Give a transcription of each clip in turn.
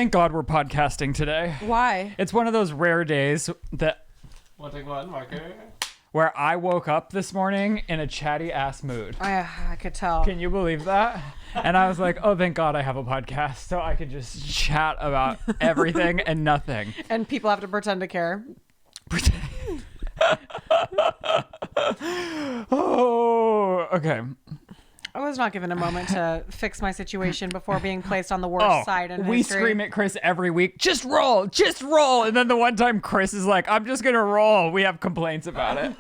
Thank God we're podcasting today. Why? It's one of those rare days that One marker. where I woke up this morning in a chatty ass mood. I could tell. Can you believe that? And I was like, oh, thank God I have a podcast so I could just chat about everything and nothing. And people have to pretend to care. Oh, okay. I was not given a moment to fix my situation before being placed on the worst side in we history. scream at Chris every week, just roll. And then the one time Chris is like, I'm just going to roll. We have complaints about it.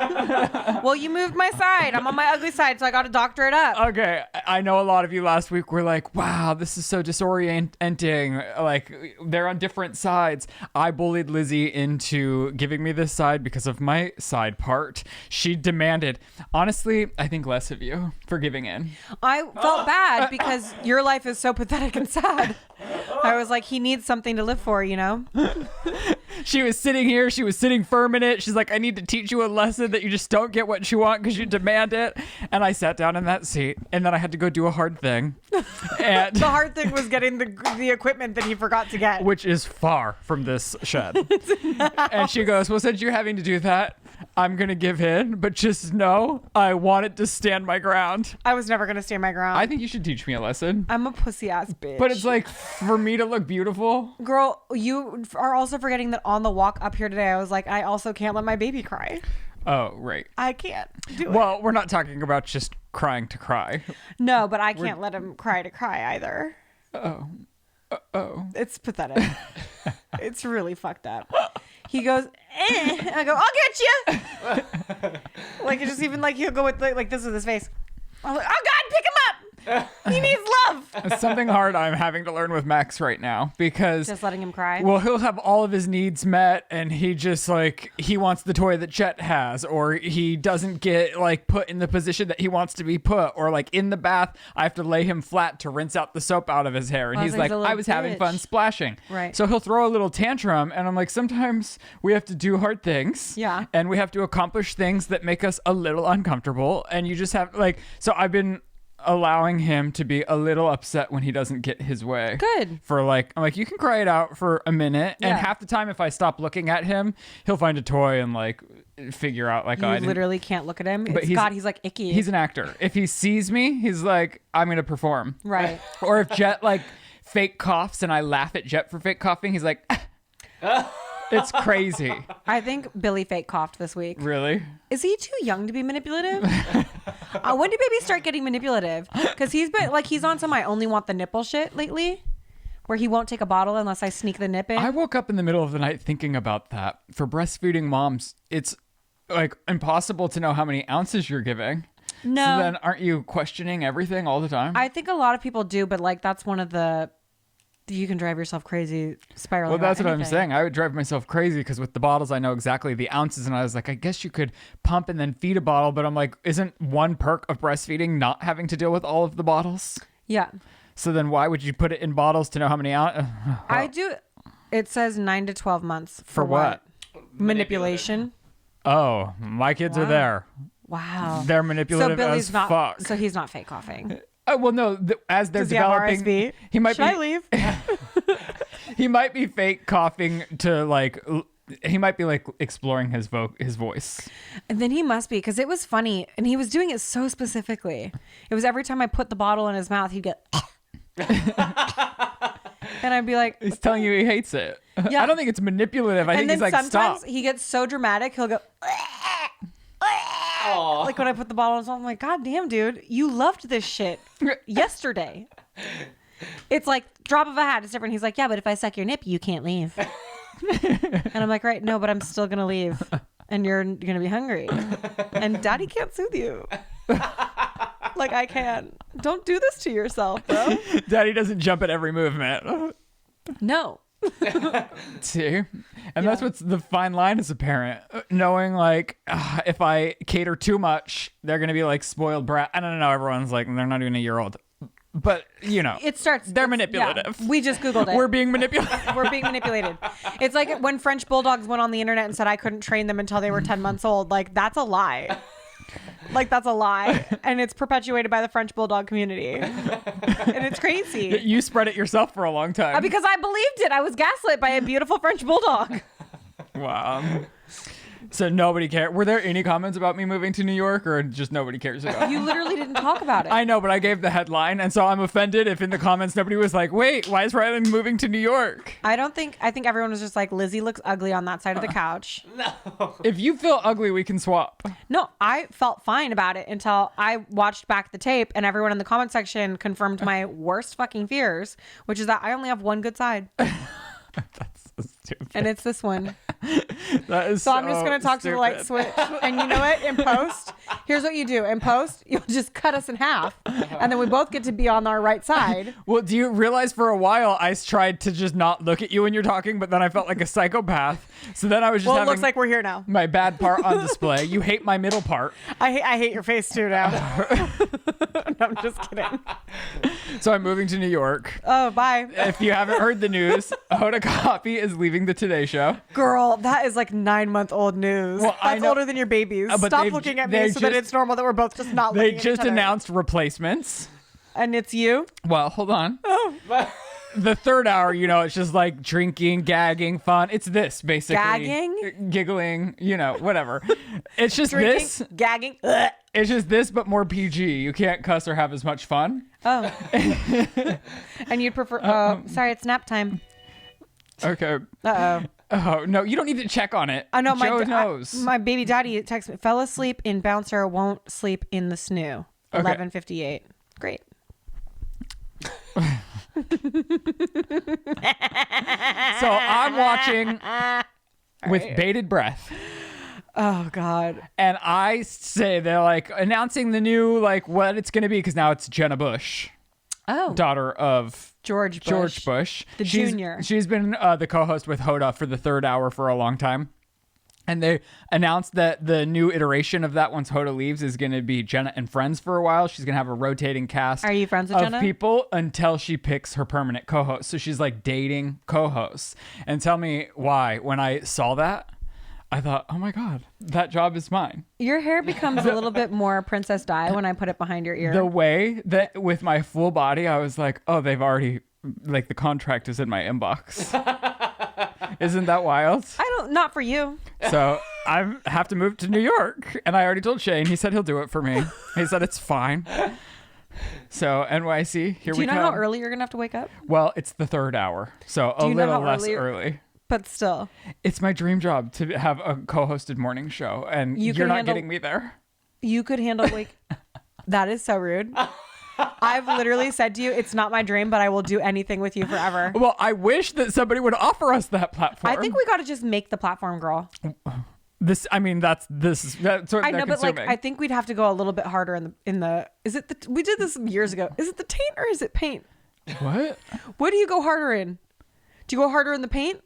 Well, you moved my side. I'm on my ugly side, so I got to doctor it up. Okay, I know a lot of you last week were like, wow, this is so disorienting. Like, they're on different sides. I bullied Lizzie into giving me this side because of my side part. She demanded, honestly, I think less of you for giving in. I felt bad because your life is so pathetic and sad. I was like, he needs something to live for, you know? She was sitting here. She was sitting firm in it. She's like, I need to teach you a lesson that you just don't get what you want because you demand it. And I sat down in that seat, and then I had to go do a hard thing. And The hard thing was getting the equipment that he forgot to get. which is far from this shed. And she goes, well, since you're having to do that, I'm going to give in, but just know I wanted to stand my ground. I was never going to stand my ground. I think you should teach me a lesson. I'm a pussy ass bitch. But it's like, for me to look beautiful. Girl, you are also forgetting that on the walk up here today, I was like, I also can't let my baby cry. Oh, right. I can't do it. Well, we're not talking about just crying to cry. No, but I can't let him cry to cry either. Oh. It's pathetic. It's really fucked up. He goes, eh. I go, I'll get you. Like, it's just even like he'll go with like this with his face. I'm like, oh God, pick him up. He needs love. It's something hard I'm having to learn with Max right now because Just letting him cry. well, he'll have all of his needs met and he just like he wants the toy that Chet has, or he doesn't get like put in the position that he wants to be put, or like in the bath I have to lay him flat to rinse out the soap out of his hair, and Oh, he's so like, he's a little I was having fun bitch. splashing. Right. So he'll throw a little tantrum, and I'm like, sometimes we have to do hard things. Yeah. And we have to accomplish things that make us a little uncomfortable, and you just have like, so I've been allowing him to be a little upset when he doesn't get his way. Good. For like, I'm like, you can cry it out for a minute. Yeah. And half the time, if I stop looking at him, he'll find a toy and like figure out like, You I didn't. literally can't look at him. But He's like icky. He's an actor. If he sees me, he's like, I'm going to perform. Right. Or if Jet like fake coughs and I laugh at Jet for fake coughing, he's like, it's crazy. I think Billy fake coughed this week. Really? Is he too young to be manipulative? When did baby start getting manipulative? Because he's on some I only want the nipple shit lately, where he won't take a bottle unless I sneak the nip in. I woke up in the middle of the night thinking about that. For breastfeeding moms, it's like impossible to know how many ounces you're giving. No. So then aren't you questioning everything all the time? I think a lot of people do, but like that's one of the you can drive yourself crazy spiraling. Well, that's about what I'm anything. saying. I would drive myself crazy because with the bottles, I know exactly the ounces. And I was like, I guess you could pump and then feed a bottle. But I'm like, isn't one perk of breastfeeding not having to deal with all of the bottles? Yeah. So then why would you put it in bottles to know how many ounces? I do. It says 9 to 12 months. For what? Manipulation. Oh, my kids are Wow. there. Wow. They're manipulative So Billy's as not. fuck. So he's not fake coughing. Well, no, as they're Does he have developing, RSV? he might Should be. I leave? He might be fake coughing to like. He might be like exploring his voice. And then he must be, because it was funny, and he was doing it so specifically. It was every time I put the bottle in his mouth, he'd get. And I'd be like, He's telling you he hates it. Yeah. I don't think it's manipulative. I think and then he's like, sometimes stop. he gets so dramatic, he'll go. Like when I put the bottle in his mouth, I'm like, God damn, dude, you loved this shit yesterday. It's like drop of a hat. It's different. He's like, yeah, but if I suck your nip, you can't leave. And I'm like, right, no, but I'm still gonna leave, and you're gonna be hungry, and Daddy can't soothe you. Like I can. Don't do this to yourself, bro. Daddy doesn't jump at every movement. No. See? And that's what's the fine line as a parent. Knowing like, if I cater too much, they're going to be like spoiled brat. I don't know. Everyone's like, they're not even a year old. But, you know. They're manipulative. Yeah, we just Googled it. We're being manipulated. We're being manipulated. It's like when French Bulldogs went on the internet and said I couldn't train them until they were 10 months old. Like, that's a lie. Like that's a lie, and it's perpetuated by the French Bulldog community, and it's crazy. You spread it yourself for a long time. Because I believed it. I was gaslit by a beautiful French Bulldog. Wow. So nobody cared. Were there any comments about me moving to New York, or just nobody cares about it? You literally didn't talk about it. I know, but I gave the headline, and so I'm offended if in the comments nobody was like, wait, why is Ryland moving to New York? I think everyone was just like, Lizzie looks ugly on that side of the couch. If you feel ugly, we can swap. No, I felt fine about it until I watched back the tape and everyone in the comment section confirmed my worst fucking fears, which is that I only have one good side. That's so stupid. And it's this one. That is So I'm just going to talk to the light stupid. switch. And you know what? In post, here's what you do. In post, you'll just cut us in half. And then we both get to be on our right side. Well, do you realize for a while I tried to just not look at you when you're talking, but then I felt like a psychopath. So then I was just Well, it having looks like we're here now. my bad part on display. You hate my middle part. I hate your face too now. No, I'm just kidding. So I'm moving to New York. Oh, bye. If you haven't heard the news, Hoda Kotb is leaving the Today Show. Girl, that is like 9-month-old news. Well, I That's know- older than your babies. but Stop they've- looking at they me so that just- it's normal that we're both just not They looking at just each other. announced replacements. And it's you? Well, hold on. Oh. The third hour, you know, it's just like drinking, gagging, fun. It's this, basically. Gagging? Giggling, you know, whatever. It's just Drinking, this. gagging. Ugh. It's just this, but more PG. You can't cuss or have as much fun. Oh. And you'd prefer... sorry, it's nap time. Okay. Uh-oh. Oh, no, you don't need to check on it. I know Joe knows. my baby daddy texted me, fell asleep in bouncer, won't sleep in the snoo. Okay. 11:58. Great. So I'm watching with bated breath. Oh God. And I say they're like announcing the new, like what it's going to be, because now it's Jenna Bush, Oh. daughter of George Bush. George Bush. The She's- junior. She's been the co-host with Hoda for the third hour for a long time. And they announced that the new iteration of that once Hoda leaves is going to be Jenna and friends for a while. She's going to have a rotating cast Are you friends with of Jenna? people until she picks her permanent co-host. So she's like dating co-hosts. And tell me why. When I saw that, I thought, oh my God, that job is mine. Your hair becomes a little bit more Princess Di when I put it behind your ear. The way that with my full body, I was like, oh, they've already, like the contract is in my inbox. Isn't that wild? Not for you. So I have to move to New York. And I already told Shane, he said he'll do it for me. He said it's fine. So NYC, here Do we you know come. how early you're gonna have to wake up? Well, it's the third hour. So a you know little how less early- early. But still, It's my dream job to have a co-hosted morning show. And You you're can not handle- getting me there. you could handle That is so rude. I've literally said to you, it's not my dream, but I will do anything with you forever. Well, I wish that somebody would offer us that platform. I think we got to just make the platform, girl. That's what I they're know, but like, consuming. I think we'd have to go a little bit harder in the. Is it we did this years ago? Is it the taint or is it paint? What? What do you go harder in? Do you go harder in the paint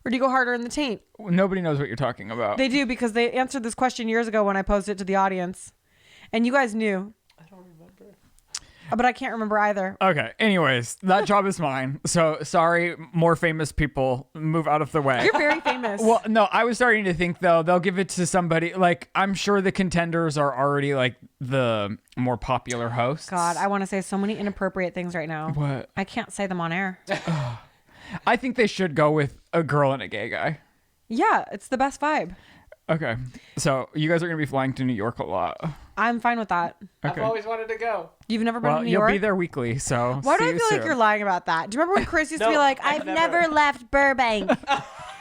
or do you go harder in the taint? Nobody knows what you're talking about. They do, because they answered this question years ago when I posted it to the audience, and you guys knew. I don't remember. But I can't remember either. Okay. Anyways, that job is mine. So sorry, more famous people, move out of the way. You're very famous. Well, no, I was starting to think though they'll give it to somebody like I'm sure the contenders are already like the more popular hosts. God, I want to say so many inappropriate things right now. What? I can't say them on air. I think they should go with a girl and a gay guy. Yeah, it's the best vibe. Okay. So you guys are gonna be flying to New York a lot. I'm fine with that. Okay. I've always wanted to go. You've never been Well, to New you'll York? be there weekly, so Why do see I you feel like soon. you're lying about that? Do you remember when Chris used to be No, like, I've I've never. never left Burbank?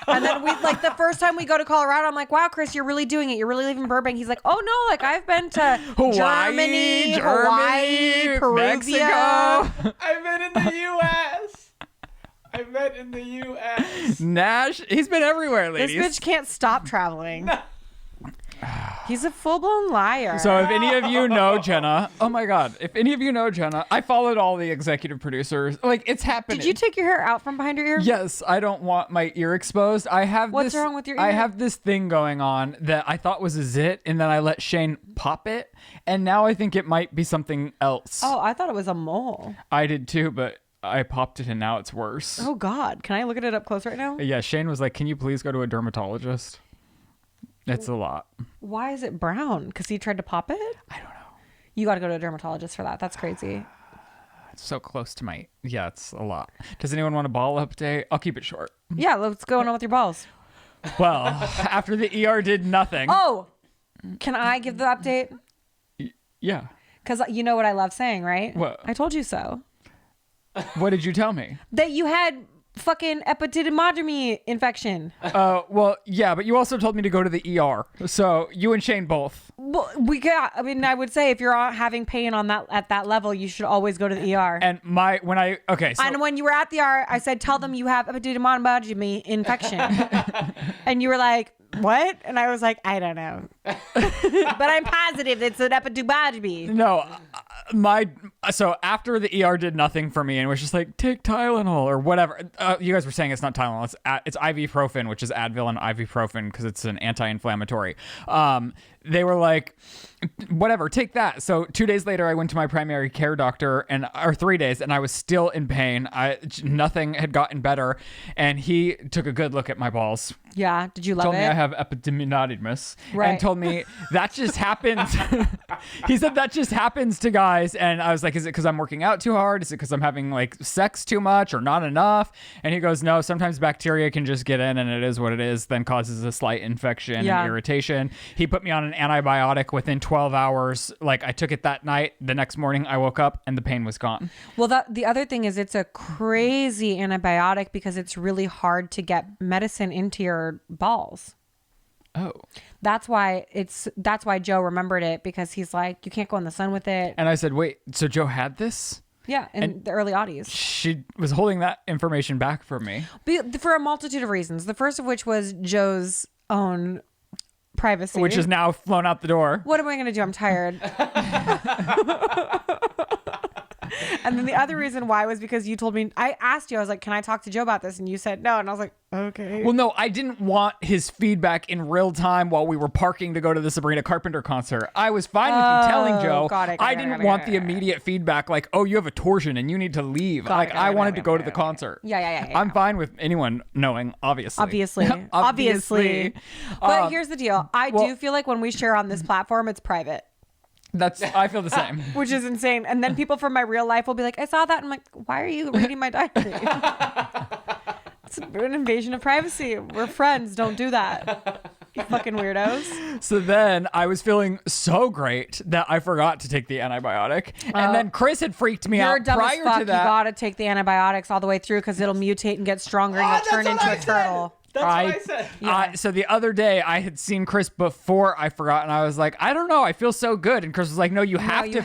And then we like the first time we go to Colorado, I'm like, wow, Chris, you're really doing it. You're really leaving Burbank. He's like, oh no, like I've been to Germany, Hawaii, Perugia. Mexico. I met in the U.S. I met in the U.S. Nash, he's been everywhere, This ladies. bitch can't stop traveling. He's a full-blown liar. So if any of you know Jenna, oh my God, if any of you know Jenna, I followed all the executive producers. Like it's happening. Did you take your hair out from behind your ear? Yes, I don't want my ear exposed. I have What's this, wrong with your I ear? have this thing going on that I thought was a zit, and then I let Shane pop it, and now I think it might be something else. Oh, I thought it was a mole. I did too, but I popped it, and now it's worse. Oh God, can I look at it up close right now? Yeah, Shane was like, "Can you please go to a dermatologist?" It's a lot. Why is it brown? Because he tried to pop it? I You got to go to a dermatologist for that. That's crazy. It's so close to my... Yeah, it's a lot. Does anyone want a ball update? I'll keep it short. Yeah, what's going on with your balls? Well, after the ER did nothing... Oh, can I give the update? Yeah. Because you know what I love saying, right? What? I told you so. What did you tell me? That you had fucking epididymotomy infection. Well, yeah, but you also told me to go to the ER. So you and Shane both. Well, I would say if you're having pain on that at that level, you should always go to the ER. And And when you were at the ER, I said, tell them you have epididymotomy infection. And you were like, what? And I was like, I don't know. But I'm positive it's an epididymotomy. No, so after the ER did nothing for me and was just like, take Tylenol or whatever. You guys were saying it's not Tylenol, it's ibuprofen, which is Advil and ibuprofen because it's an anti-inflammatory. They were like, whatever, take that. So 2 days later, I went to my primary care doctor, or 3 days, and I was still in pain. Nothing had gotten better, and he took a good look at my balls. Yeah, did you love it? Told me I have epididymosis, right. And told me that just happens. He said that just happens to guys, and I was like, is it because I'm working out too hard? Is it because I'm having like sex too much or not enough? And he goes, no, sometimes bacteria can just get in, and it is what it is, then causes a slight infection and irritation. He put me on an antibiotic within 12 hours. Like I took it that night. The next morning I woke up and the pain was gone. Well, the other thing is it's a crazy antibiotic because it's really hard to get medicine into your balls. Oh. That's why Joe remembered it, because he's like, you can't go in the sun with it. And I said, wait, so Joe had this? Yeah, in the early aughties. She was holding that information back from me. For a multitude of reasons. The first of which was Joe's own privacy. Which is now flown out the door. What am I going to do? I'm tired. And then the other reason why was because you told me, I asked you, I was like, can I talk to Joe about this? And you said no. And I was like, okay. Well, no, I didn't want his feedback in real time while we were parking to go to the Sabrina Carpenter concert. I was fine with you telling Joe. I didn't want the immediate feedback like, oh, you have a torsion and you need to leave. I wanted to go to the concert. Yeah. I'm fine with anyone knowing, obviously. Obviously. But here's the deal. I do feel like when we share on this platform, it's private. I feel the same. Which is insane. And then people from my real life will be like, I saw that. I'm like, why are you reading my diary? It's an invasion of privacy. We're friends. Don't do that. You fucking weirdos. So then I was feeling so great that I forgot to take the antibiotic. And then Chris had freaked me out dumb prior as fuck. to that. You gotta take the antibiotics all the way through because it'll mutate and get stronger and you'll turn into a turtle. That's what I said. Yeah. So the other day I had seen Chris before I forgot, and I was like, I don't know, I feel so good. And Chris was like, no, you have to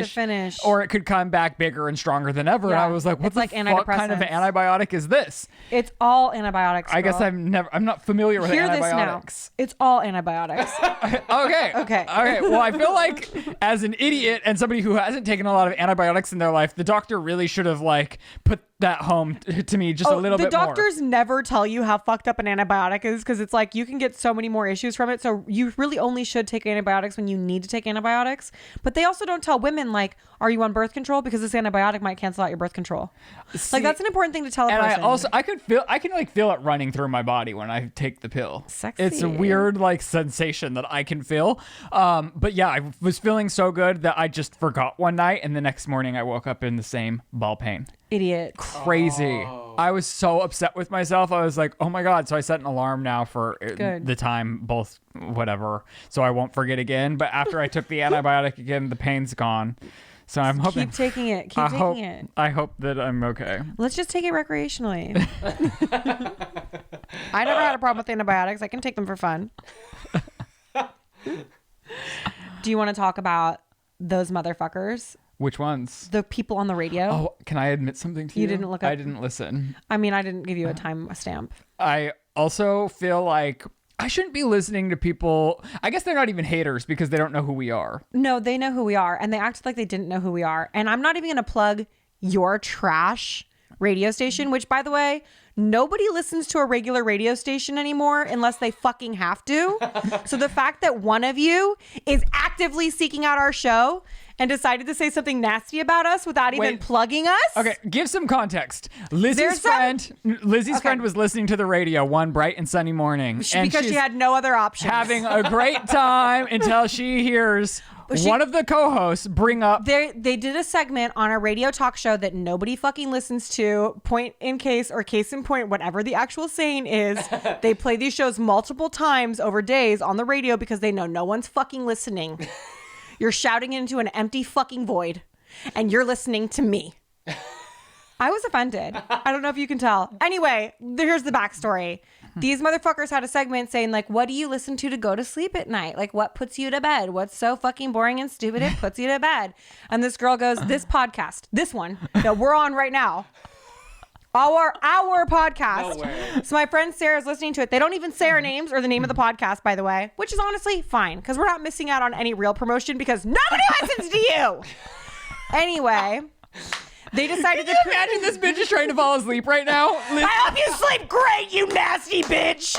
finish, or it could come back bigger and stronger than ever. And I was like, what the fuck kind of antibiotic is this? It's all antibiotics. I guess I'm not familiar with antibiotics. It's all antibiotics. Okay. Well, I feel like as an idiot and somebody who hasn't taken a lot of antibiotics in their life, the doctor really should have like put that home to me just a little bit more. The doctors never tell you how fucked up an antibiotic is, because it's like you can get so many more issues from it. So you really only should take antibiotics when you need to take antibiotics. But they also don't tell women, like, are you on birth control? Because this antibiotic might cancel out your birth control. Like, that's an important thing to tell a person. I can feel it running through my body when I take the pill. Sexy. It's a weird like sensation that I can feel. But yeah, I was feeling so good that I just forgot one night, and the next morning I woke up in the same ball pain. Idiot. Crazy. I was so upset with myself. I was like, oh my God. So I set an alarm now for the time, both whatever, so I won't forget again. But after I took the antibiotic again, the pain's gone. So I'm hoping. Keep taking it. Keep taking it. I hope that I'm okay. Let's just take it recreationally. I never had a problem with antibiotics. I can take them for fun. Do you want to talk about those motherfuckers? Which ones? The people on the radio. Oh, can I admit something to you? You didn't look up. I didn't listen. I mean, I didn't give you a time stamp. I also feel like I shouldn't be listening to people. I guess they're not even haters because they don't know who we are. No, they know who we are, and they acted like they didn't know who we are. And I'm not even going to plug your trash radio station, which, by the way, nobody listens to a regular radio station anymore unless they fucking have to. So the fact that one of you is actively seeking out our show and decided to say something nasty about us without even plugging us. Okay, give some context. Lizzie's friend was listening to the radio one bright and sunny morning. Because she had no other options. Having a great time until she hears one of the co-hosts bring up. They did a segment on a radio talk show that nobody fucking listens to. Point in case or case in point, whatever the actual saying is. They play these shows multiple times over days on the radio because they know no one's fucking listening. You're shouting into an empty fucking void, and you're listening to me. I was offended. I don't know if you can tell. Anyway, here's the backstory. These motherfuckers had a segment saying, like, what do you listen to go to sleep at night? Like, what puts you to bed? What's so fucking boring and stupid it puts you to bed? And this girl goes, this podcast, this one that we're on right now. Our podcast. No way. So my friend Sarah's listening to it. They don't even say our names or the name of the podcast, by the way, which is honestly fine because we're not missing out on any real promotion because nobody listens to you. Anyway, they decided to Imagine this bitch is trying to fall asleep right now. I hope you sleep great, you nasty bitch.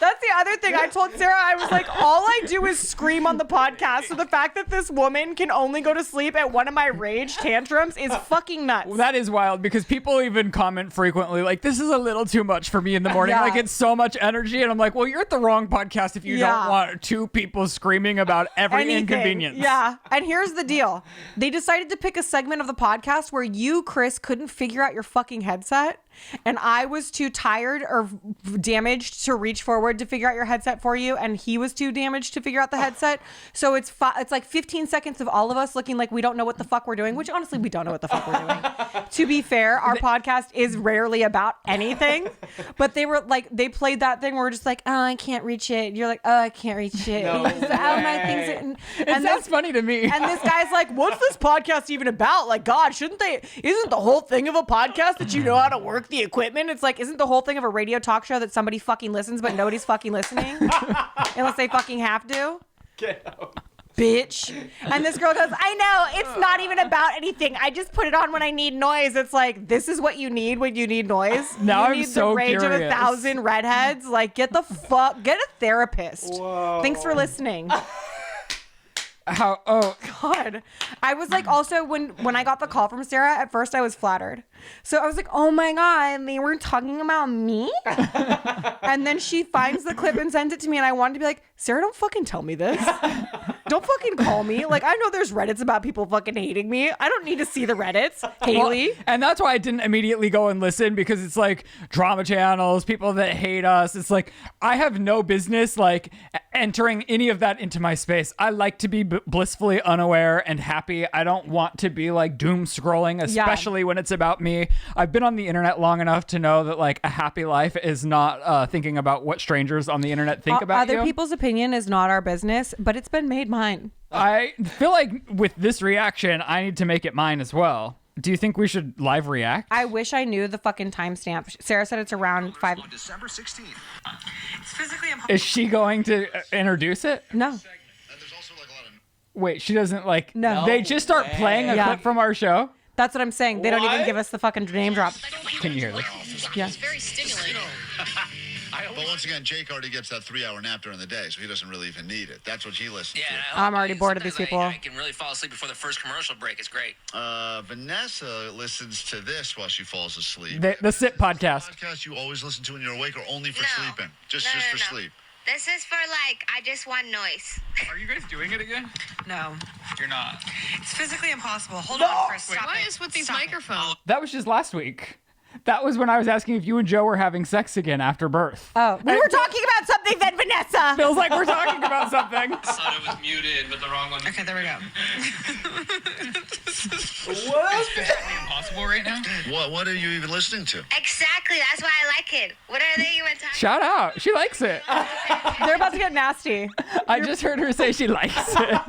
That's the other thing. I told Sarah, I was like, all I do is scream on the podcast. So the fact that this woman can only go to sleep at one of my rage tantrums is fucking nuts. Well, that is wild because people even comment frequently like, this is a little too much for me in the morning. Yeah. Like, it's so much energy. And I'm like, well, you're at the wrong podcast if you don't want two people screaming about every Anything. inconvenience. Yeah. And here's the deal. They decided to pick a segment of the podcast where you, Chris, couldn't figure out your fucking headset. And I was too tired or damaged to reach forward to figure out your headset for you. And he was too damaged to figure out the headset. So it's like 15 seconds of all of us looking like we don't know what the fuck we're doing, which honestly, we don't know what the fuck we're doing. To be fair, our podcast is rarely about anything. But they were like, they played that thing where we're just like, oh, I can't reach it. You're like, oh, I can't reach it. No He's like, oh, my things are... And that's funny to me. And this guy's like, what's this podcast even about? Like, God, isn't the whole thing of a podcast that you know how to work the equipment? It's like, isn't the whole thing of a radio talk show that somebody fucking listens but nobody's fucking listening? Unless they fucking have to? Get out. Bitch. And this girl goes, I know, it's not even about anything. I just put it on when I need noise. It's like, this is what you need when you need noise? Now you I'm need so the rage of curious. 1,000 redheads? Like, get a therapist. Whoa. Thanks for listening. How? Oh, God. I was like, also when I got the call from Sarah, at first I was flattered. So I was like, oh my God, they were talking about me? And then she finds the clip and sends it to me. And I wanted to be like, Sarah, don't fucking tell me this. Don't fucking call me. Like, I know there's Reddits about people fucking hating me. I don't need to see the Reddits. Haley. well, and that's why I didn't immediately go and listen because it's like drama channels, people that hate us. It's like, I have no business like entering any of that into my space. I like to be blissfully unaware and happy. I don't want to be like doom scrolling, especially when it's about me. I've been on the internet long enough to know that like a happy life is not thinking about what strangers on the internet think about Other you. people's opinion is not our business, but it's been made mine. I feel like with this reaction, I need to make it mine as well. Do you think we should live react? I wish I knew the fucking timestamp. Sarah said it's around 5. On December 16th. It's physically impossible. Is she going to introduce it? No. And there's also like a lot of Wait, she doesn't like. No. They just start playing a Yeah. clip from our show. That's what I'm saying. They don't even What? give us the fucking name drop. Can you hear this? Yeah. It's very stimulating. But once again, Jake already gets that 3-hour nap during the day, so he doesn't really even need it. That's what he listens I'm already bored of these people. I can really fall asleep before the first commercial break. It's great. to. Vanessa listens to this while she falls asleep. The Sit podcast. Podcast you always listen to when you're awake or only for No. sleeping? Just No, for no. sleep. This is for like, I just want noise. Are you guys doing it again? No, You're not. it's physically impossible. Hold on first. Stop What it. is with these Stop it. microphones? That was just last week. That was when I was asking if you and Joe were having sex again after birth. Oh, we were talking about something then, Vanessa. Feels like we're talking about something. thought it was muted, but the wrong one. Okay, there we go. What? Impossible right now. What are you even listening to? Exactly, that's why I like it. What are they even talking Shout out. She likes it. They're about to get nasty. I just heard her say she likes it.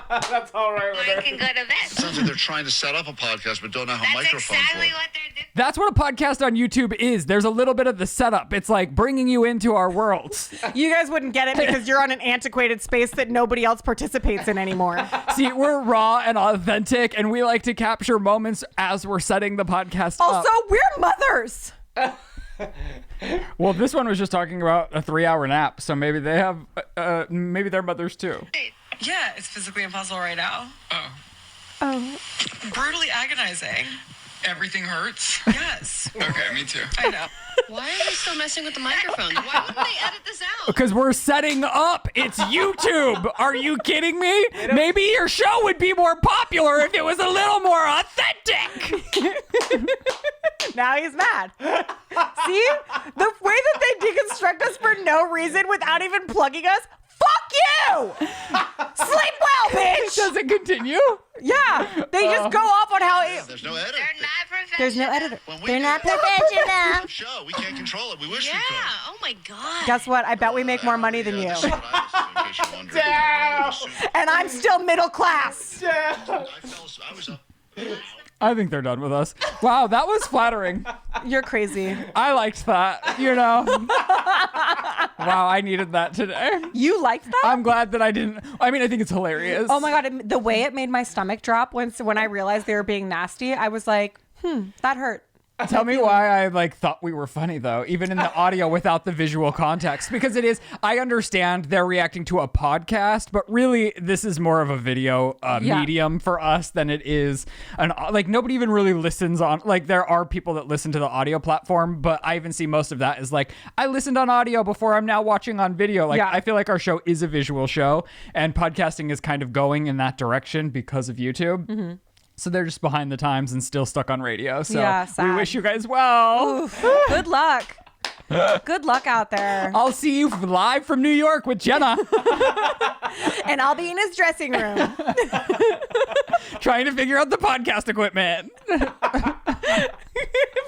That's all right with I her. can go to bed. Sounds like they're trying to set up a podcast but don't know how That's microphones exactly work. what they're doing. That's what a podcast on YouTube is. There's a little bit of the setup. It's like bringing you into our worlds. You guys wouldn't get it because you're on an antiquated space that nobody else participates in anymore. See, we're raw and authentic, and we like to capture moments as we're setting the podcast Also, up. we're mothers. Well, this one was just talking about a 3-hour nap, so maybe they have, maybe they're mothers too. Yeah, it's physically impossible right now. Oh. Brutally agonizing. Everything hurts? Yes. Okay, me too. I know. Why are they still messing with the microphone? Why wouldn't they edit this out? Because we're setting up. It's YouTube. Are you kidding me? Maybe your show would be more popular if it was a little more authentic. Now he's mad. See? The way that they deconstruct us for no reason without even plugging us. Fuck you! Sleep well, bitch! Does it continue? Yeah. They just go off on how it... There's no editor. They're not professional. There's no editor. When we They're do not it, professional. show, we can't control it. We wish Yeah. we could. Oh my god. Guess what? I bet we make more money than you. This is what I listen to, in case you're wondering. And I'm still middle class. I was up. I think they're done with us. Wow, that was flattering. You're crazy. I liked that, you know. Wow, I needed that today. You liked that? I'm glad that I didn't. I mean, I think it's hilarious. Oh my God. The way it made my stomach drop when I realized they were being nasty, I was like, that hurt. Tell me why I thought we were funny though, even in the audio without the visual context, because it is. I understand they're reacting to a podcast, but really this is more of a video medium for us than it is nobody even really listens on. There are people that listen to the audio platform, but I even see most of that is I listened on audio before. I'm now watching on video. I feel like our show is a visual show, and podcasting is kind of going in that direction because of YouTube. Mm-hmm. So they're just behind the times and still stuck on radio. So we wish you guys well. Oof. Good luck. Good luck out there. I'll see you live from New York with Jenna. And I'll be in his dressing room. Trying to figure out the podcast equipment.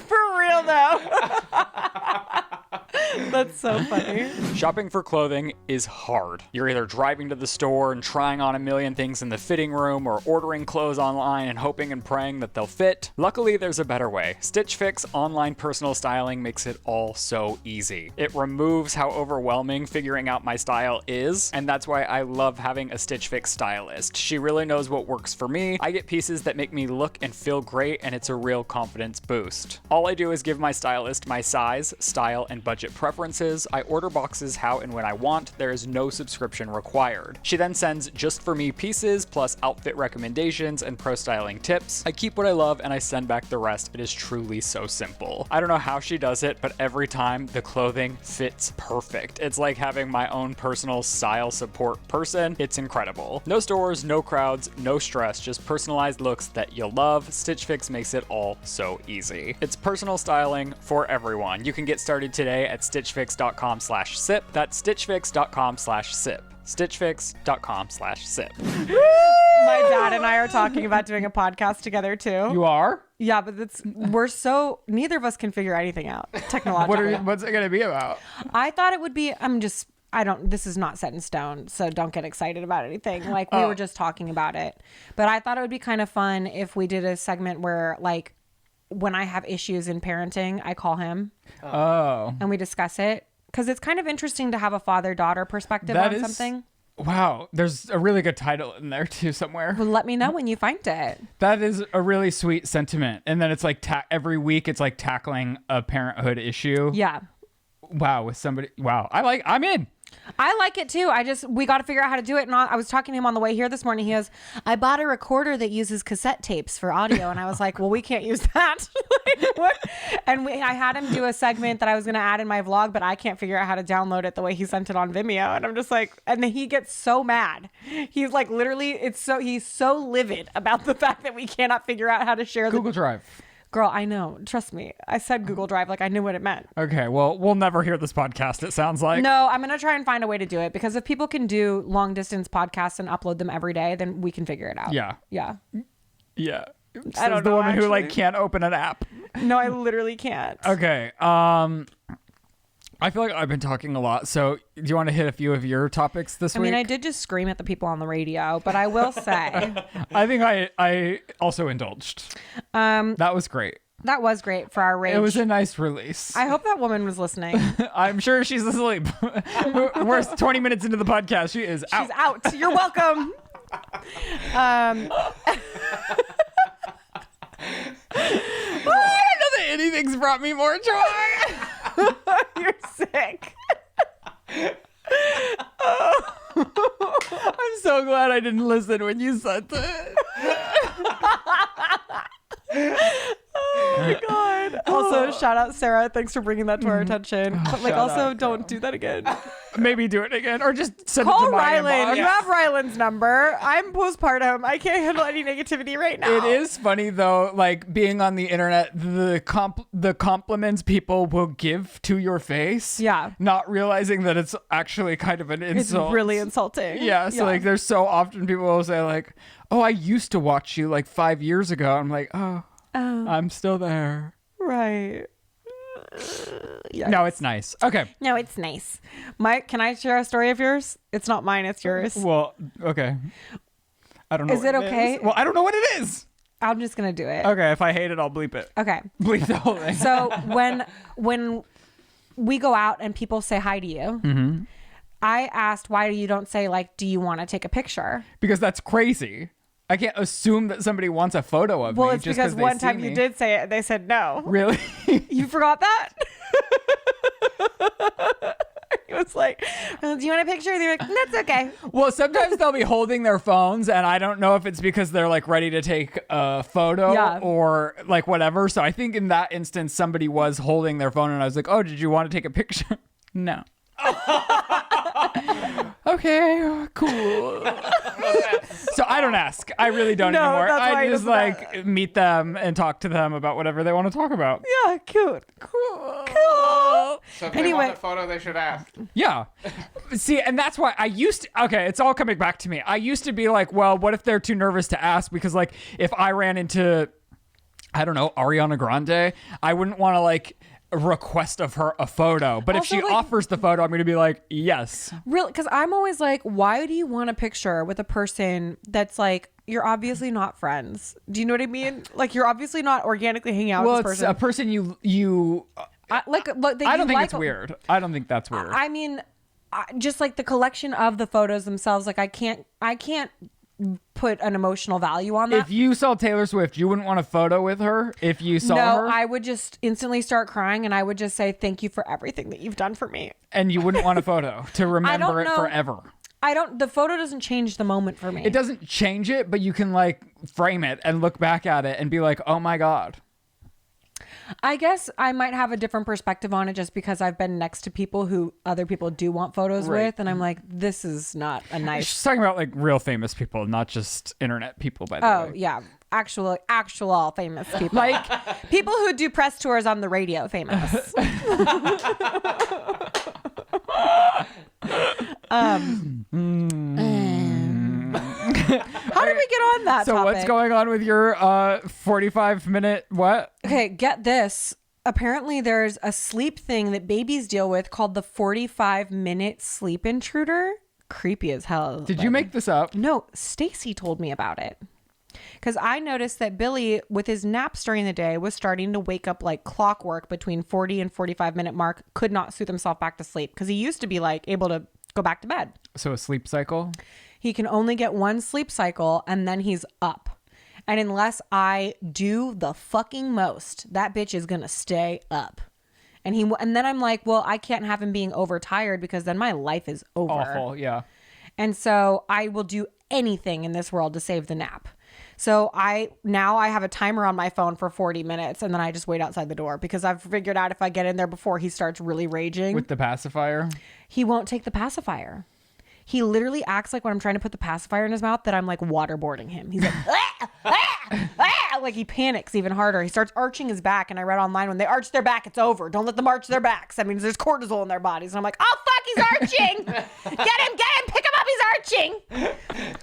For real, though. That's so funny. Shopping for clothing is hard. You're either driving to the store and trying on a million things in the fitting room, or ordering clothes online and hoping and praying that they'll fit. Luckily, there's a better way. Stitch Fix online personal styling makes it all so easy. It removes how overwhelming figuring out my style is, and that's why I love having a Stitch Fix stylist. She really knows what works for me. I get pieces that make me look and feel great, and it's a real confidence boost. All I do is give my stylist my size, style, and budget preferences. I order boxes how and when I want. There is no subscription required. She then sends just for me pieces, plus outfit recommendations and pro styling tips. I keep what I love and I send back the rest. It is truly so simple. I don't know how she does it, but every time the clothing fits perfect. It's like having my own personal style support person. It's incredible. No stores, no crowds, no stress, just personalized looks that you'll love. Stitch Fix makes it all so easy. It's personal styling for everyone. You can get started today at stitchfix.com/sip. That's stitchfix.com/sip. stitchfix.com/sip. My dad and I are talking about doing a podcast together too. You are? Yeah, but neither of us can figure anything out technologically. What's it going to be about? I thought it would be, this is not set in stone, so don't get excited about anything. We were just talking about it. But I thought it would be kind of fun if we did a segment where when I have issues in parenting, I call him. Oh. And we discuss it. Because it's kind of interesting to have a father-daughter perspective on something. Wow. There's a really good title in there too somewhere. Well, let me know when you find it. That is a really sweet sentiment. And then it's every week it's tackling a parenthood issue. Yeah. Wow. With somebody. Wow. I'm in. I like it too. We got to figure out how to do it. And I was talking to him on the way here this morning. He goes, I bought a recorder that uses cassette tapes for audio. And I was like, well, we can't use that. What? And I had him do a segment that I was going to add in my vlog, but I can't figure out how to download it the way he sent it on Vimeo. And I'm just and then he gets so mad. He's literally, he's so livid about the fact that we cannot figure out how to share Google Drive. Girl, I know. Trust me. I said Google Drive I knew what it meant. Okay, well, we'll never hear this podcast, it sounds like. No, I'm going to try and find a way to do it, because if people can do long distance podcasts and upload them every day, then we can figure it out. Yeah. Yeah. Yeah. I don't the know, woman who actually. can't open an app. No, I literally can't. Okay. I feel like I've been talking a lot. So do you want to hit a few of your topics this week? I mean, I did just scream at the people on the radio, but I will say. I think I also indulged. That was great. That was great for our rage. It was a nice release. I hope that woman was listening. I'm sure she's asleep. We're 20 minutes into the podcast. She is out. She's out. You're welcome. I don't know that Anything's brought me more joy. You're sick. I'm so glad I didn't listen when you said that. Oh my God. Also, shout out Sarah. Thanks for bringing that to our attention. But like, Shout also, out, don't do that again. Maybe do it again, or just send it Call to my Ryland. inbox. You have Ryland's number. I'm postpartum. I can't handle any negativity right now. It is funny though, like being on the internet, the compliments people will give to your face. Yeah. Not realizing that it's actually kind of an It's insult. really insulting. Yeah. So like, there's so often people will say like, "Oh, I used to watch you like 5 years ago." I'm like, "Oh, I'm still there." Right. Yeah. No, it's nice. Okay. No, it's nice. Mike, can I share a story of yours? It's not mine, it's yours. Well, okay. I don't know. Is it okay? Well, I don't know what it is. I'm just going to do it. Okay. If I hate it, I'll bleep it. Okay. Bleep the whole thing. So when we go out and people say hi to you, I asked why you don't say like, do you want to take a picture? Because that's crazy. I can't assume that somebody wants a photo of me. Well, it's just because they one see time me. you did say it and they said no. Really? You forgot that? It was like, do you want a picture? They're like, that's okay. Well, sometimes they'll be holding their phones, and I don't know if it's because they're like ready to take a photo or like whatever. So I think in that instance, somebody was holding their phone, and I was like, "Oh, did you want to take a picture?" No. Okay, cool. So I don't ask. I really don't No, anymore. that's why I he just doesn't like meet them and talk to them about whatever they want to talk about. Yeah, cute. Cool. So if they Anyway. want a photo, they should ask. Yeah. See, and that's why I used to, okay, it's all coming back to me. I used to be like, well, what if they're too nervous to ask? Because like if I ran into, I don't know, Ariana Grande, I wouldn't want to like request of her a photo. But Also, if she like- offers the photo, I'm going to be like, yes. Really, because I'm always like, why do you want a picture with a person that's like, you're obviously not friends? Do you know what I mean? Like, you're obviously not organically hanging out Well, with this it's person. a person you I don't think it's weird. I don't think that's weird. I mean, just like the collection of the photos themselves, like I can't put an emotional value on that. If you saw Taylor Swift, you wouldn't want a photo with her if you saw her? No, I would just instantly start crying and I would just say, thank you for everything that you've done for me. And you wouldn't want a photo to remember it know. forever. The photo doesn't change the moment for me. It doesn't change it, but you can like frame it and look back at it and be like, oh my God. I guess I might have a different perspective on it just because I've been next to people who other people do want photos Right. with. And I'm like, this is not a nice. She's talking about like real famous people, not just internet people, by the Oh, way. yeah. Actual famous people. Like people who do press tours on the radio famous. How did we get on that So topic? what's going on with your 45-minute what? Okay, get this. Apparently there's a sleep thing that babies deal with called the 45-minute sleep intruder. Creepy as hell. Did you make this up? No, Stacy told me about it. Because I noticed that Billy, with his naps during the day, was starting to wake up like clockwork between 40 and 45-minute mark, could not soothe himself back to sleep. Because he used to be like able to go back to bed. So a sleep cycle? He can only get one sleep cycle and then he's up. And unless I do the fucking most, that bitch is going to stay up. And then I'm like, well, I can't have him being overtired because then my life is over. Awful, yeah. And so I will do anything in this world to save the nap. So I have a timer on my phone for 40 minutes and then I just wait outside the door because I've figured out if I get in there before he starts really raging. With the pacifier? He won't take the pacifier. He literally acts like when I'm trying to put the pacifier in his mouth that I'm like waterboarding him. He's like, ah, ah, ah, like he panics even harder. He starts arching his back. And I read online when they arch their back, it's over. Don't let them arch their backs. That means there's cortisol in their bodies. And I'm like, oh, fuck, he's arching. Get him, pick him up. He's arching.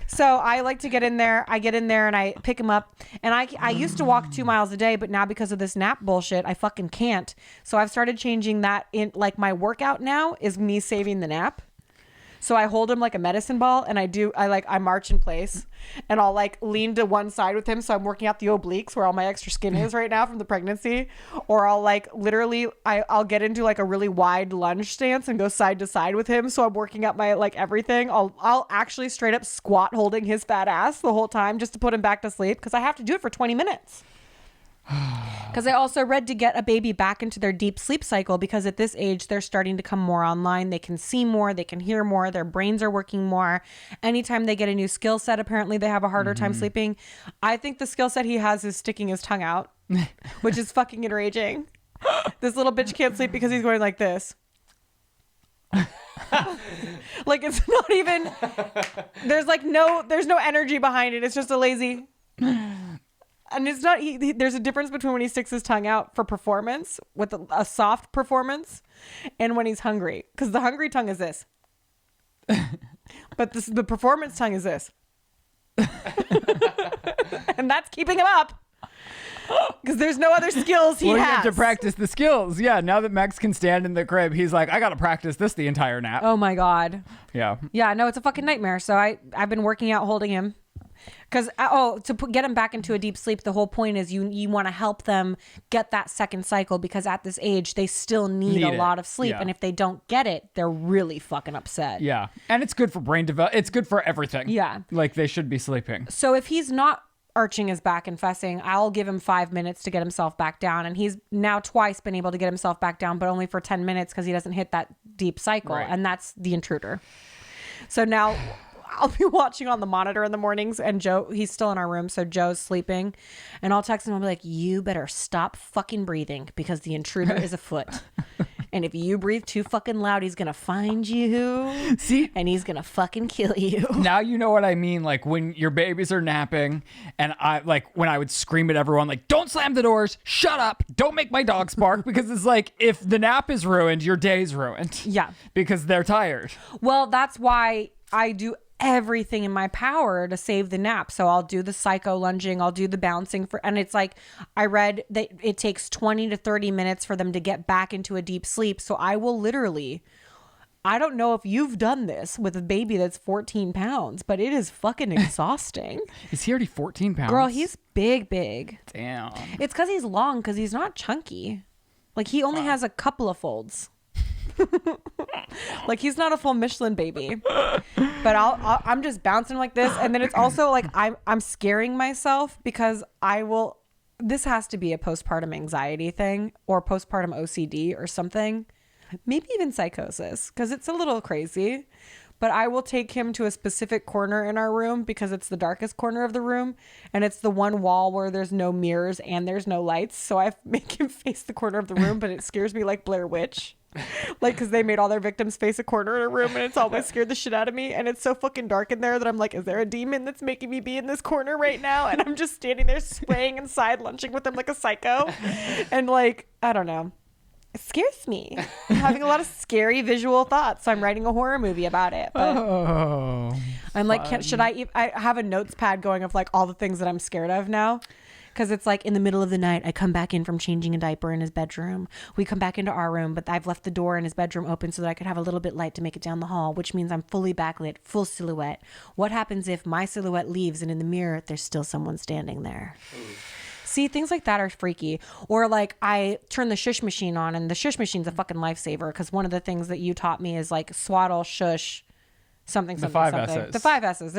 So I like to get in there. I get in there and I pick him up. And I used to walk 2 miles a day, but now because of this nap bullshit, I fucking can't. So I've started changing that in like my workout now is me saving the nap. So I hold him like a medicine ball and I march in place and I'll like lean to one side with him. So I'm working out the obliques where all my extra skin is right now from the pregnancy. Or I'll like literally, I'll get into like a really wide lunge stance and go side to side with him. So I'm working out my like everything. I'll actually straight up squat holding his fat ass the whole time just to put him back to sleep because I have to do it for 20 minutes. Because I also read to get a baby back into their deep sleep cycle, because at this age, they're starting to come more online. They can see more, they can hear more, their brains are working more. Anytime they get a new skill set, apparently they have a harder time sleeping. I think the skill set he has is sticking his tongue out, which is fucking enraging. This little bitch can't sleep because he's going like this. Like, it's not even, there's no energy behind it. It's just a lazy... And it's not, there's a difference between when he sticks his tongue out for performance, with a soft performance, and when he's hungry. Because the hungry tongue is this. But the performance tongue is this. And that's keeping him up. Because there's no other skills he has. You have to practice the skills. Yeah, now that Max can stand in the crib, he's like, I got to practice this the entire nap. Oh my God. Yeah. Yeah, no, it's a fucking nightmare. So I've been working out holding him. Because, get them back into a deep sleep, the whole point is you want to help them get that second cycle, because at this age, they still need a lot of sleep. Yeah. And if they don't get it, they're really fucking upset. Yeah. And it's good for brain development. It's good for everything. Yeah. Like, they should be sleeping. So if he's not arching his back and fussing, I'll give him 5 minutes to get himself back down. And he's now twice been able to get himself back down, but only for 10 minutes because he doesn't hit that deep cycle. Right. And that's the intruder. So now... I'll be watching on the monitor in the mornings, and Joe, he's still in our room, so Joe's sleeping, and I'll text him. I'll be like, you better stop fucking breathing, because the intruder is afoot. And if you breathe too fucking loud, he's gonna find you. See? And he's gonna fucking kill you. Now you know what I mean. Like, when your babies are napping, and when I would scream at everyone, like, don't slam the doors, shut up, don't make my dogs bark, because it's like, if the nap is ruined, your day's ruined. Yeah. Because they're tired. Well, that's why I do everything in my power to save the nap. So I'll do the psycho lunging, I'll do the bouncing and it's like, I read that it takes 20 to 30 minutes for them to get back into a deep sleep. So I will literally, I don't know if you've done this with a baby that's 14 pounds, but it is fucking exhausting. Is he already 14 pounds? Girl, he's big. Damn. It's because he's long, because he's not chunky. Like, he only has a couple of folds. Like, he's not a full Michelin baby. But I'm just bouncing like this, and then it's also like I'm scaring myself, because this has to be a postpartum anxiety thing, or postpartum OCD or something, maybe even psychosis, because it's a little crazy. But I will take him to a specific corner in our room, because it's the darkest corner of the room, and it's the one wall where there's no mirrors and there's no lights. So I make him face the corner of the room, but it scares me like Blair Witch. Like, because they made all their victims face a corner in a room, and it's always scared the shit out of me. And it's so fucking dark in there that I'm like, is there a demon that's making me be in this corner right now? And I'm just standing there spraying and side lunching with him like a psycho. And like, I don't know. It scares me. I'm having a lot of scary visual thoughts. So I'm writing a horror movie about it. But I'm like, should I have a notes pad going of like all the things that I'm scared of now? Because it's like, in the middle of the night, I come back in from changing a diaper in his bedroom. We come back into our room, but I've left the door in his bedroom open so that I could have a little bit light to make it down the hall, which means I'm fully backlit, full silhouette. What happens if my silhouette leaves and in the mirror, there's still someone standing there? See, things like that are freaky. Or like, I turn the shush machine on, and the shush machine's a fucking lifesaver, because one of the things that you taught me is like swaddle, shush, something. The 5 S's. The 5 S's.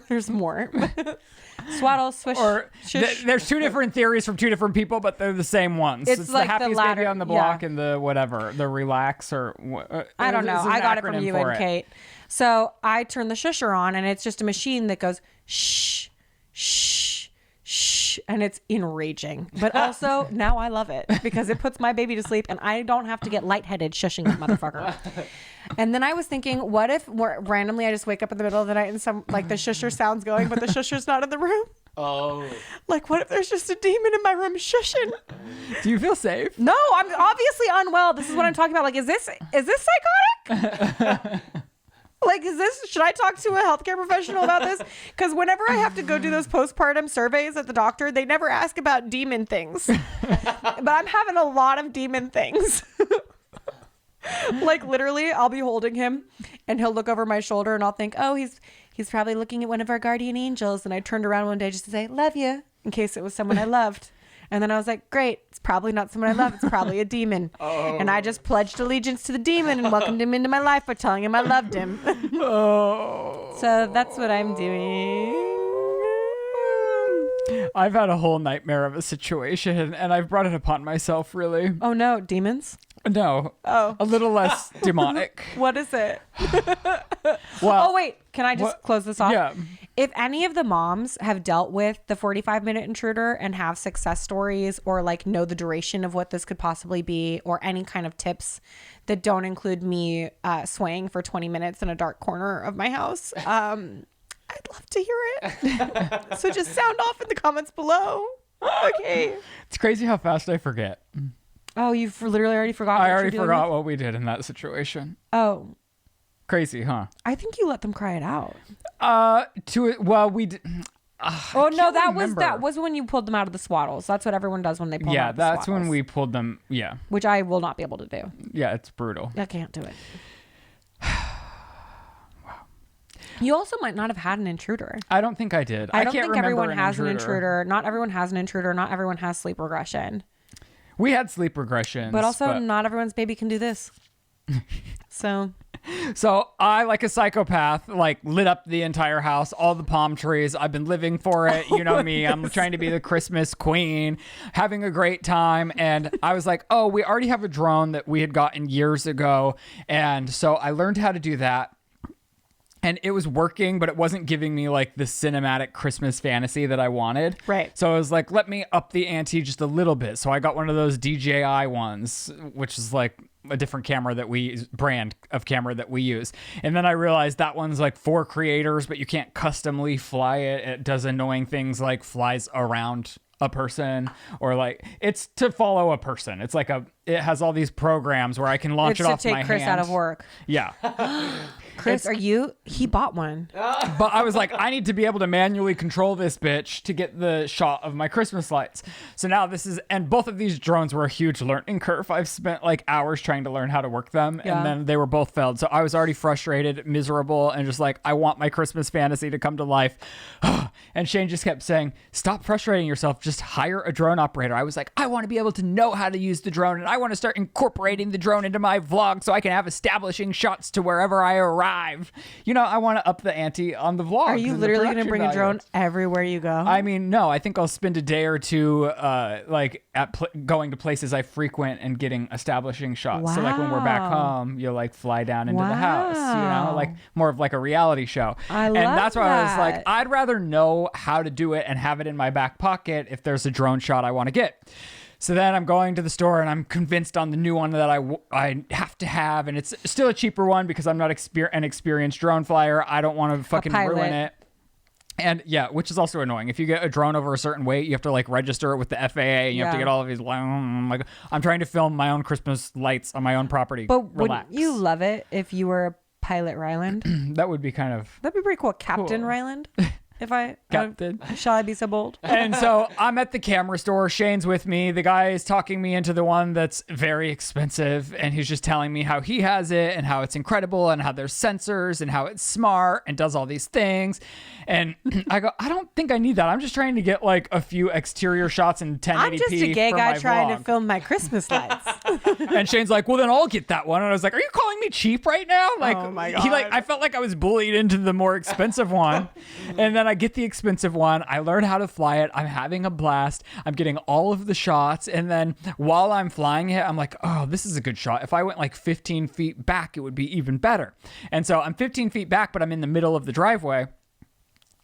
There's more. Swaddle, swish, or shush. There's two different theories from two different people, but they're the same ones. It's like the happiest the latter, baby on the block, yeah. and the whatever, the relax, or I don't know. there's an I got it from acronym you for and it. Kate. So I turn the shusher on, and it's just a machine that goes shh, shh, shh, and it's enraging. But also now I love it, because it puts my baby to sleep, and I don't have to get lightheaded shushing that motherfucker. And then I was thinking, what if randomly I just wake up in the middle of the night and some like the shusher sound's going, but the shusher's not in the room? Oh. Like, what if there's just a demon in my room shushing? Do you feel safe? No, I'm obviously unwell. This is what I'm talking about. Like, is this psychotic? Like, should I talk to a healthcare professional about this? Because whenever I have to go do those postpartum surveys at the doctor, they never ask about demon things. But I'm having a lot of demon things. Like, literally, I'll be holding him, and he'll look over my shoulder, and I'll think, oh, he's probably looking at one of our guardian angels. And I turned around one day just to say, love you, in case it was someone I loved. And then I was like, great, it's probably not someone I love. It's probably a demon. Oh. And I just pledged allegiance to the demon and welcomed him into my life by telling him I loved him. Oh. So that's what I'm doing. I've had a whole nightmare of a situation, and I've brought it upon myself, really. Oh no, demons? No. Oh. A little less demonic. What is it? Well, Oh wait, can I just close this off? Yeah. If any of the moms have dealt with the 45-minute intruder and have success stories or like know the duration of what this could possibly be or any kind of tips that don't include me swaying for 20 minutes in a dark corner of my house, I'd love to hear it. So just sound off in the comments below. Okay. It's crazy how fast I forget. Oh, you've literally already forgotten. I what already you're dealing forgot with? what we did in that situation. Oh, Crazy, huh? I think you let them cry it out. We did. Oh no, that remember. was when you pulled them out of the swaddles. That's what everyone does when they pull them out Yeah, of the that's swaddles. when we pulled them. Yeah. Which I will not be able to do. Yeah, it's brutal. I can't do it. You also might not have had an intruder. I don't think I did. I don't can't think remember everyone has an intruder. Not everyone has an intruder. Not everyone has sleep regression. We had sleep regressions. But also, not everyone's baby can do this. So I, like a psychopath, like lit up the entire house, all the palm trees. I've been living for it. You know me. I'm trying to be the Christmas queen, having a great time. And I was like, oh, we already have a drone that we had gotten years ago. And so I learned how to do that. And it was working, but it wasn't giving me like the cinematic Christmas fantasy that I wanted. Right. So I was like, let me up the ante just a little bit. So I got one of those DJI ones, which is like a different camera that brand of camera that we use. And then I realized that one's like for creators, but you can't customly fly it. It does annoying things like flies around a person, or like it's to follow a person. It's like it has all these programs where I can launch it off my hand. It's to take Chris out of work. Yeah. Chris, he bought one. But I was like, I need to be able to manually control this bitch to get the shot of my Christmas lights. So now and both of these drones were a huge learning curve. I've spent like hours trying to learn how to work them, and then they were both failed. So I was already frustrated, miserable, and just like, I want my Christmas fantasy to come to life. And Shane just kept saying, stop frustrating yourself, just hire a drone operator. I was like, I want to be able to know how to use the drone, and I want to start incorporating the drone into my vlog so I can have establishing shots to wherever I arrive. You know, I want to up the ante on the vlog. Are you literally going to bring a drone everywhere you go? I mean, no, I think I'll spend a day or two like going to places I frequent and getting establishing shots. Wow. So like when we're back home, you'll like fly down into the house, you know, like more of like a reality show. And that's why I was like, that. I'd rather know how to do it and have it in my back pocket if there's a drone shot I want to get. So then I'm going to the store and I'm convinced on the new one that I have to have. And it's still a cheaper one because I'm not an experienced drone flyer. I don't want to fucking ruin it. And yeah, which is also annoying. If you get a drone over a certain weight, you have to like register it with the FAA and you have to get all of these. Like, I'm trying to film my own Christmas lights on my own property. But relax. wouldn't you love it if you were a pilot Ryland? That would be kind of. That'd be pretty cool. Captain Ryland. If I Captain. Shall I be so bold? And so I'm at the camera store. Shane's with me. The guy is talking me into the one that's very expensive. And he's just telling me how he has it and how it's incredible and how there's sensors and how it's smart and does all these things. And I go, I don't think I need that. I'm just trying to get like a few exterior shots in 1080p. I'm just a gay for guy my trying vlog. to film my Christmas lights. And Shane's like, well, then I'll get that one. And I was like, are you calling me cheap right now? Like, Oh my I felt like I was bullied into the more expensive one. And then I get the expensive one. I learn how to fly it. I'm having a blast. I'm getting all of the shots. And then while I'm flying it, I'm like, oh, this is a good shot. If I went like 15 feet back, it would be even better. And so I'm 15 feet back, but I'm in the middle of the driveway.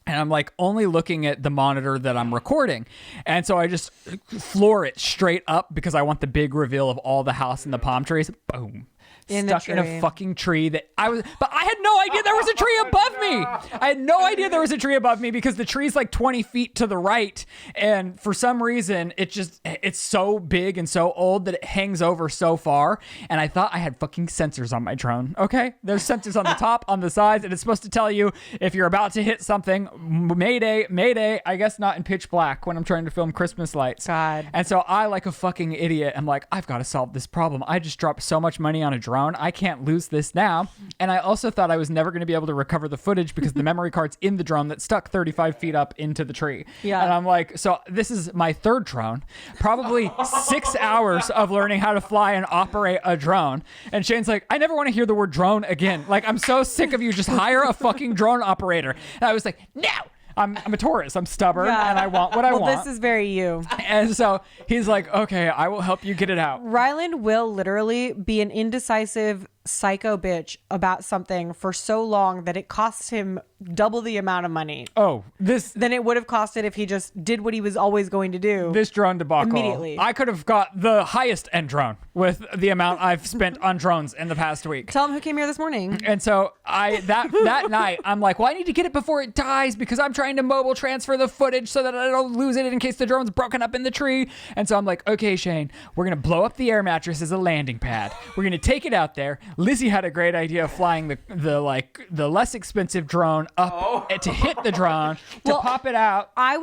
And I'm like only looking at the monitor that I'm recording. And so I just floor it straight up because I want the big reveal of all the house and the palm trees. Boom. Stuck in a fucking tree but I had no idea there was a tree above me. I had no idea there was a tree above me because the tree's like 20 feet to the right. And for some reason, it's so big and so old that it hangs over so far. And I thought I had fucking sensors on my drone. Okay. There's sensors on the top, on the sides, and it's supposed to tell you if you're about to hit something, mayday, I guess not in pitch black when I'm trying to film Christmas lights. God. And so I, like a fucking idiot, am like, I've got to solve this problem. I just dropped so much money on a drone. I can't lose this now. And I also thought I was never going to be able to recover the footage because the memory card's in the drone that stuck 35 feet up into the tree. Yeah. And I'm like, so this is my third drone, probably 6 hours of learning how to fly and operate a drone. And Shane's like, I never want to hear the word drone again. Like, I'm so sick of you. Just hire a fucking drone operator. And I was like, no. I'm a Taurus. I'm stubborn Yeah. and I want what I want. This is very you. And so he's like, okay, I will help you get it out. Ryland will literally be an indecisive psycho bitch about something for so long that it costs him double the amount of money Oh, than it would have costed if he just did what he was always going to do. this drone debacle. Immediately. I could have got the highest end drone with the amount I've spent on drones in the past week. Tell him who came here this morning. And so that night, I'm like, well, I need to get it before it dies because I'm trying to mobile transfer the footage so that I don't lose it in case the drone's broken up in the tree. And so I'm like, okay, Shane, we're going to blow up the air mattress as a landing pad. We're going to take it out there. Lizzie had a great idea of flying the less expensive drone up to hit the drone, to pop it out. I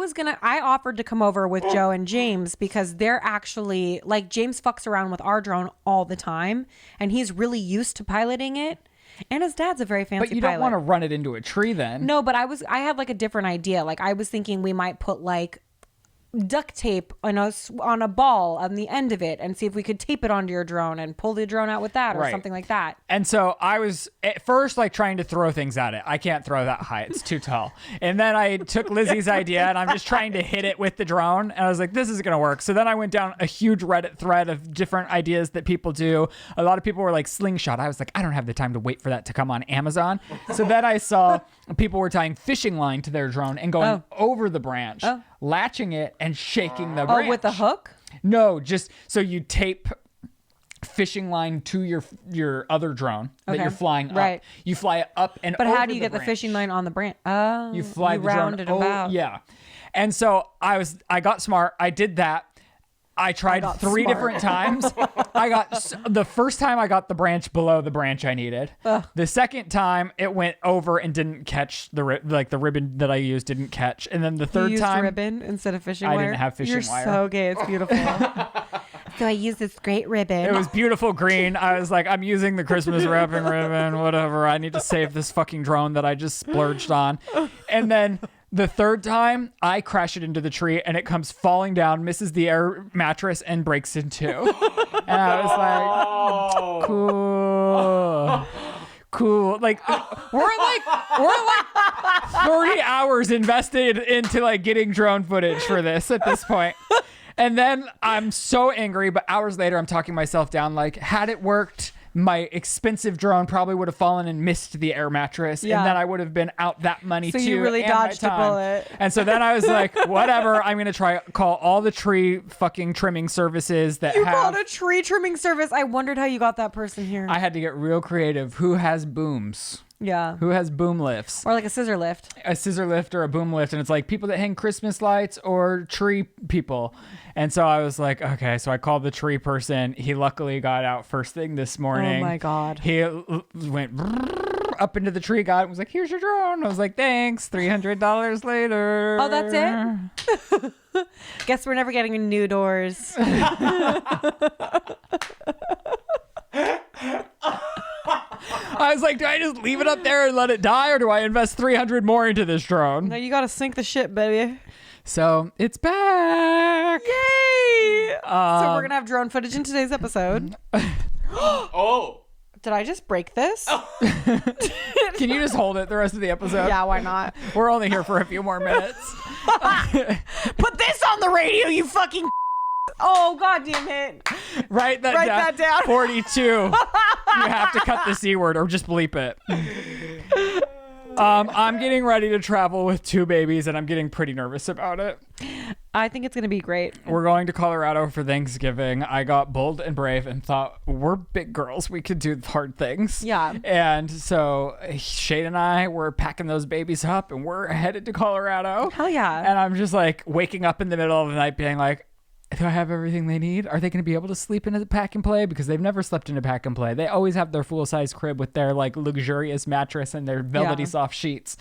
offered to come over with Joe and James because they're actually, like, James fucks around with our drone all the time and he's really used to piloting it. And his dad's a very fancy But you pilot. don't want to run it into a tree then. No, but I had like a different idea. Like I was thinking we might put like duct tape on a ball on the end of it and see if we could tape it onto your drone and pull the drone out with that or Right. something like that. And so I was at first like trying to throw things at it. I can't throw that high. It's too tall. And then I took Lizzie's idea and I'm just trying to hit it with the drone. And I was like, this is going to work. So then I went down a huge Reddit thread of different ideas that people do. A lot of people were like slingshot. I was like, I don't have the time to wait for that to come on Amazon. So then I saw people were tying fishing line to their drone and going over the branch, latching it and shaking the branch. Oh, with the hook? No, just so you tape fishing line to your other drone that you're flying up. Right. You fly it up and But over how do you the get the branch. fishing line on the branch? Oh, You fly the drone round it about. Yeah. And so I got smart. I did that. I tried got 3 smart. different times. The first time I got the branch below the branch I needed. The second time it went over and didn't catch the ribbon that I used didn't catch. And then the You third used time ribbon instead of fishing I wire? didn't have fishing You're wire. so gay. It's beautiful. So I used this great ribbon. it was beautiful green. I was like, I'm using the Christmas wrapping ribbon, whatever. I need to save this fucking drone that I just splurged on. And then the third time, I crash it into the tree and it comes falling down, misses the air mattress, and breaks in two. And I was like, cool. Like we're like 30 hours invested into like getting drone footage for this at this point. And then I'm so angry, but hours later I'm talking myself down like, had it worked, my expensive drone probably would have fallen and missed the air mattress, Yeah. and then I would have been out that money So too. you really and my dodged a time. bullet. And so then I was like, whatever, I'm gonna call all the tree fucking trimming services that You have. called a tree trimming service. I wondered how you got that person here. I had to get real creative. Who has booms? yeah. Who has boom lifts? Or like a scissor lift. A scissor lift or a boom lift, and it's like people that hang Christmas lights or tree people. And so I was like, okay, so I called the tree person. He luckily got out first thing this morning. Oh my God. He went up into the tree, got it, and was like, here's your drone. I was like, thanks, $300 later. Oh, that's it? Guess we're never getting new doors. I was like, do I just leave it up there and let it die, or do I invest $300 more into this drone? No, you gotta sink the ship, baby. So it's back. Yay! So we're gonna have drone footage in today's episode. Oh. Did I just break this? Can you just hold it the rest of the episode? Yeah, why not? We're only here for a few more minutes. Put this on the radio, you fucking. Oh, God damn it. Write that down. 42. You have to cut the C word or just bleep it. I'm getting ready to travel with 2 babies and I'm getting pretty nervous about it. I think it's going to be great. We're going to Colorado for Thanksgiving. I got bold and brave and thought, we're big girls. We could do hard things. Yeah. And so Shade and I were packing those babies up and we're headed to Colorado. Hell yeah. And I'm just like waking up in the middle of the night being like, do I have everything they need? Are they going to be able to sleep in a pack and play? Because they've never slept in a pack and play. They always have their full-size crib with their like luxurious mattress and their velvety soft sheets.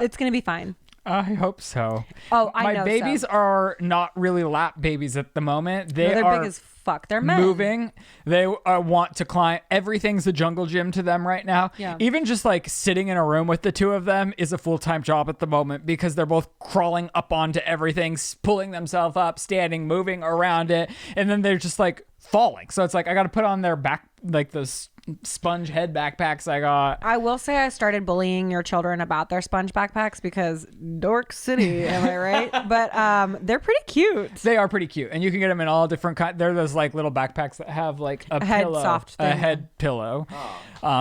It's going to be fine. I hope so. Oh, I know My babies so. are not really lap babies at the moment. They No, they're are big as fuck. They're men. moving. They want to climb. Everything's a jungle gym to them right now. Yeah. Even just like sitting in a room with the 2 of them is a full-time job at the moment because they're both crawling up onto everything, pulling themselves up, standing, moving around it, and then they're just like falling. So it's like I got to put on their back, like those sponge head backpacks I got. I will say I started bullying your children about their sponge backpacks because Dork City, am I right? But they're pretty cute. They are pretty cute, and you can get them in all different kinds. They're those like little backpacks that have like a head pillow, soft a thing. head pillow.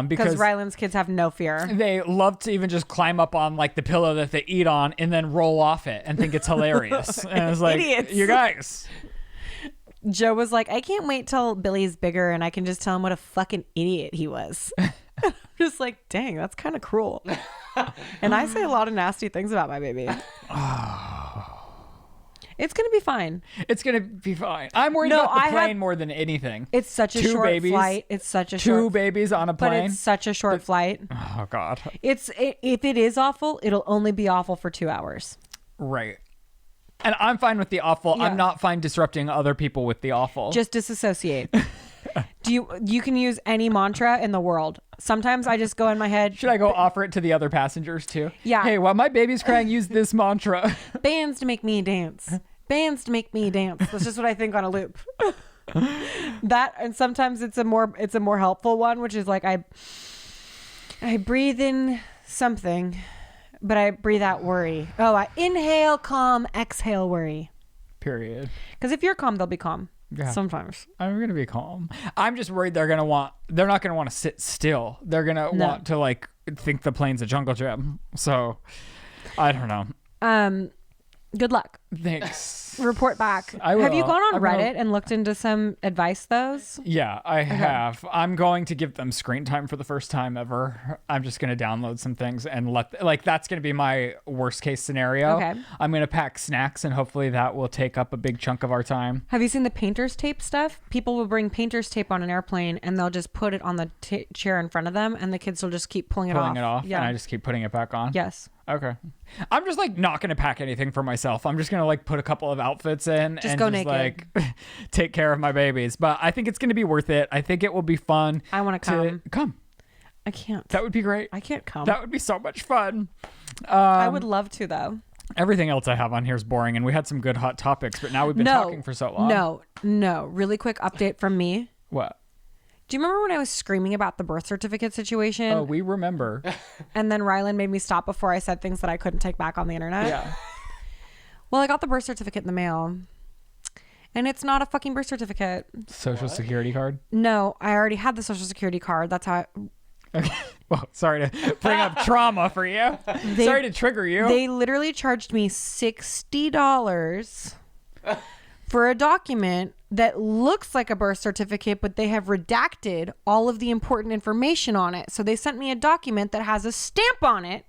Because Ryland's kids have no fear. They love to even just climb up on like the pillow that they eat on and then roll off it and think it's hilarious. And it's like, Idiots. you guys. Joe was like, I can't wait till Billy's bigger and I can just tell him what a fucking idiot he was. I'm just like, dang, that's kind of cruel. And I say a lot of nasty things about my baby. It's going to be fine. It's going to be fine. I'm worried about the plane more than anything. It's such a Two short babies, flight. It's such a two short babies on a But plane. it's such a short flight. Oh, God. If it is awful, it'll only be awful for 2 hours. Right. And I'm fine with the awful. Yeah. I'm not fine disrupting other people with the awful. Just disassociate. You can use any mantra in the world. Sometimes I just go in my head. Should I go offer it to the other passengers too? Yeah. Hey, while my baby's crying, use this mantra. Bands to make me dance. Bands to make me dance. That's just what I think on a loop. That, and sometimes it's a more helpful one, which is like I breathe in something, but I breathe out worry. Oh, I inhale calm, exhale worry. Period. Because if you're calm, they'll be calm. Yeah. Sometimes. I'm gonna be calm. I'm just worried they're not gonna want to sit still. They're gonna want to like think the plane's a jungle gym. So I don't know. Good luck. Thanks. Report back. I will. Have you gone on I will. Reddit and looked into some advice those? Yeah, I have. I'm going to give them screen time for the first time ever. I'm just going to download some things and that's going to be my worst case scenario. Okay. I'm going to pack snacks and hopefully that will take up a big chunk of our time. Have you seen the painter's tape stuff? People will bring painter's tape on an airplane and they'll just put it on the chair in front of them and the kids will just keep pulling it off. Yeah. And I just keep putting it back on. Yes. Okay. I'm just like not going to pack anything for myself. I'm just going to like put a couple of outfits in and go just naked. like take care of my babies. But I think it's going to be worth it. I think it will be fun. I want to come. I can't. That would be great. I can't come. That would be so much fun. I would love to though. Everything else I have on here is boring, and we had some good hot topics, but now we've been talking for so long. No. Really quick update from me. What? Do you remember when I was screaming about the birth certificate situation? Oh, we remember. And then Ryland made me stop before I said things that I couldn't take back on the internet? Yeah. Well, I got the birth certificate in the mail. And it's not a fucking birth certificate. Social security card? No, I already had the social security card. That's how Okay. Well, sorry to bring up trauma for you. Sorry to trigger you. They literally charged me $60 for a document that looks like a birth certificate, but they have redacted all of the important information on it. So they sent me a document that has a stamp on it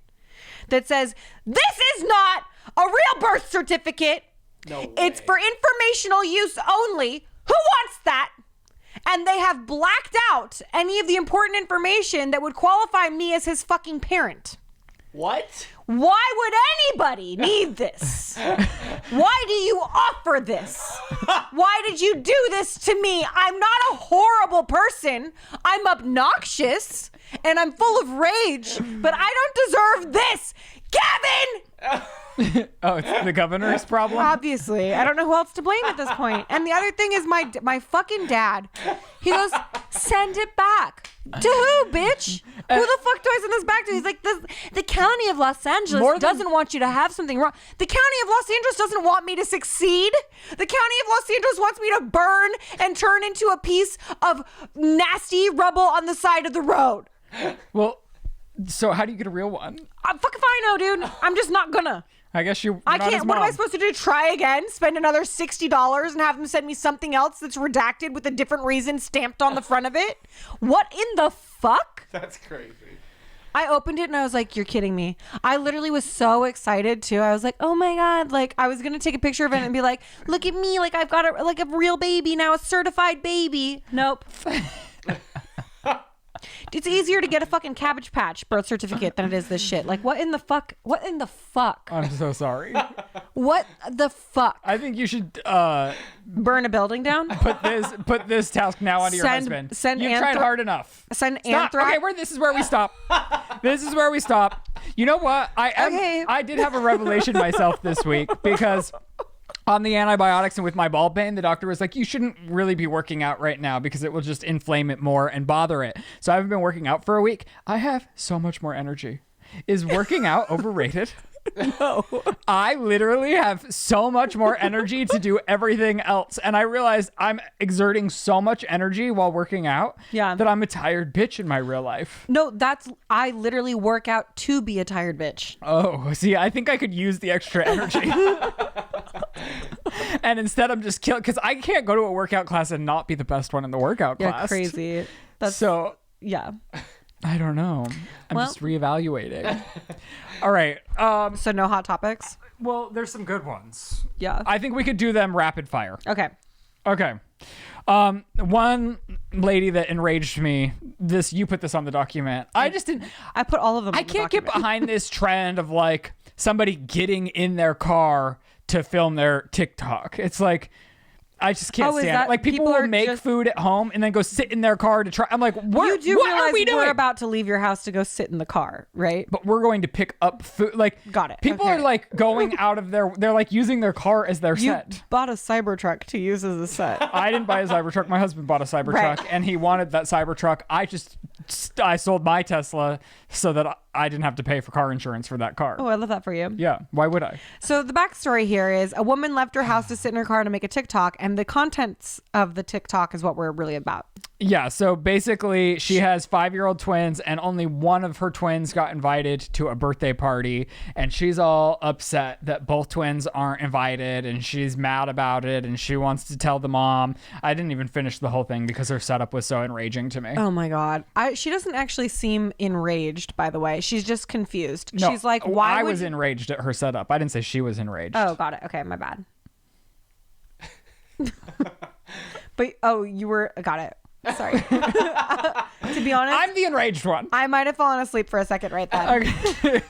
that says, "This is not a real birth certificate. No It's way. for informational use only. Who wants that?" And they have blacked out any of the important information that would qualify me as his fucking parent. What? Why would anybody need this? Why do you offer this? Why did you do this to me? I'm not a horrible person. I'm obnoxious and I'm full of rage, but I don't deserve this. Kevin! Oh, it's the governor's problem? Obviously. I don't know who else to blame at this point. And the other thing is my fucking dad. He goes, "Send it back." To who, bitch? Who the fuck do I send this back to? He's like, the county of Los Angeles doesn't want you to have something wrong. The county of Los Angeles doesn't want me to succeed. The county of Los Angeles wants me to burn and turn into a piece of nasty rubble on the side of the road. Well, so how do you get a real one? Fuck if I know, dude. I'm just not gonna. I guess you're I not his can't. What am I mom. supposed to do? Try again? Spend another $60 and have them send me something else that's redacted with a different reason stamped on the front of it? What in the fuck? That's crazy. I opened it and I was like, "You're kidding me." I literally was so excited too. I was like, "Oh my God." Like I was going to take a picture of it and be like, "Look at me. Like I've got a real baby now, a certified baby." Nope. It's easier to get a fucking Cabbage Patch birth certificate than it is this shit. Like what in the fuck? What in the fuck? I'm so sorry. What the fuck? I think you should Burn a building down? put this task now onto your husband. You've tried hard enough. Send Stop. anthrax. Okay, this is where we stop. This is where we stop. You know what? I did have a revelation myself this week because on the antibiotics and with my ball pain, the doctor was like, you shouldn't really be working out right now because it will just inflame it more and bother it. So I've been working out for a week. I have so much more energy. Is working out overrated? No. I literally have so much more energy to do everything else. And I realized I'm exerting so much energy while working out that I'm a tired bitch in my real life. No, I literally work out to be a tired bitch. Oh, see, I think I could use the extra energy. And instead I'm just because I can't go to a workout class and not be the best one in the workout class. Yeah, crazy. Yeah. I don't know. I'm just reevaluating. All right. So no hot topics? Well, there's some good ones. Yeah. I think we could do them rapid fire. Okay. One lady that enraged me, you put this on the document. I put all of them on I can't get behind this trend of like somebody getting in their car to film their TikTok. It's like, I just can't stand it. Like people will make food at home and then go sit in their car to try. I'm like, what are we doing? We're about to leave your house to go sit in the car, right? But we're going to pick up food. Like, got it. People are like going out of they're like using their car as their set. You bought a Cybertruck to use as a set. I didn't buy a Cybertruck. My husband bought a Cybertruck and he wanted that Cybertruck. I sold my Tesla so that I didn't have to pay for car insurance for that car. Oh, I love that for you. Yeah. Why would I? So the backstory here is a woman left her house to sit in her car to make a TikTok, and the contents of the TikTok is what we're really about. Yeah. So basically, she has 5-year-old twins, and only one of her twins got invited to a birthday party, and she's all upset that both twins aren't invited, and she's mad about it, and she wants to tell the mom. I didn't even finish the whole thing because her setup was so enraging to me. Oh my God. She doesn't actually seem enraged, by the way. She's just confused. No, she's like, why I was enraged at her setup. I didn't say she was enraged. Oh, got it. Okay, my bad. But you were got it. Sorry. To be honest, I'm the enraged one. I might have fallen asleep for a second right then. Okay.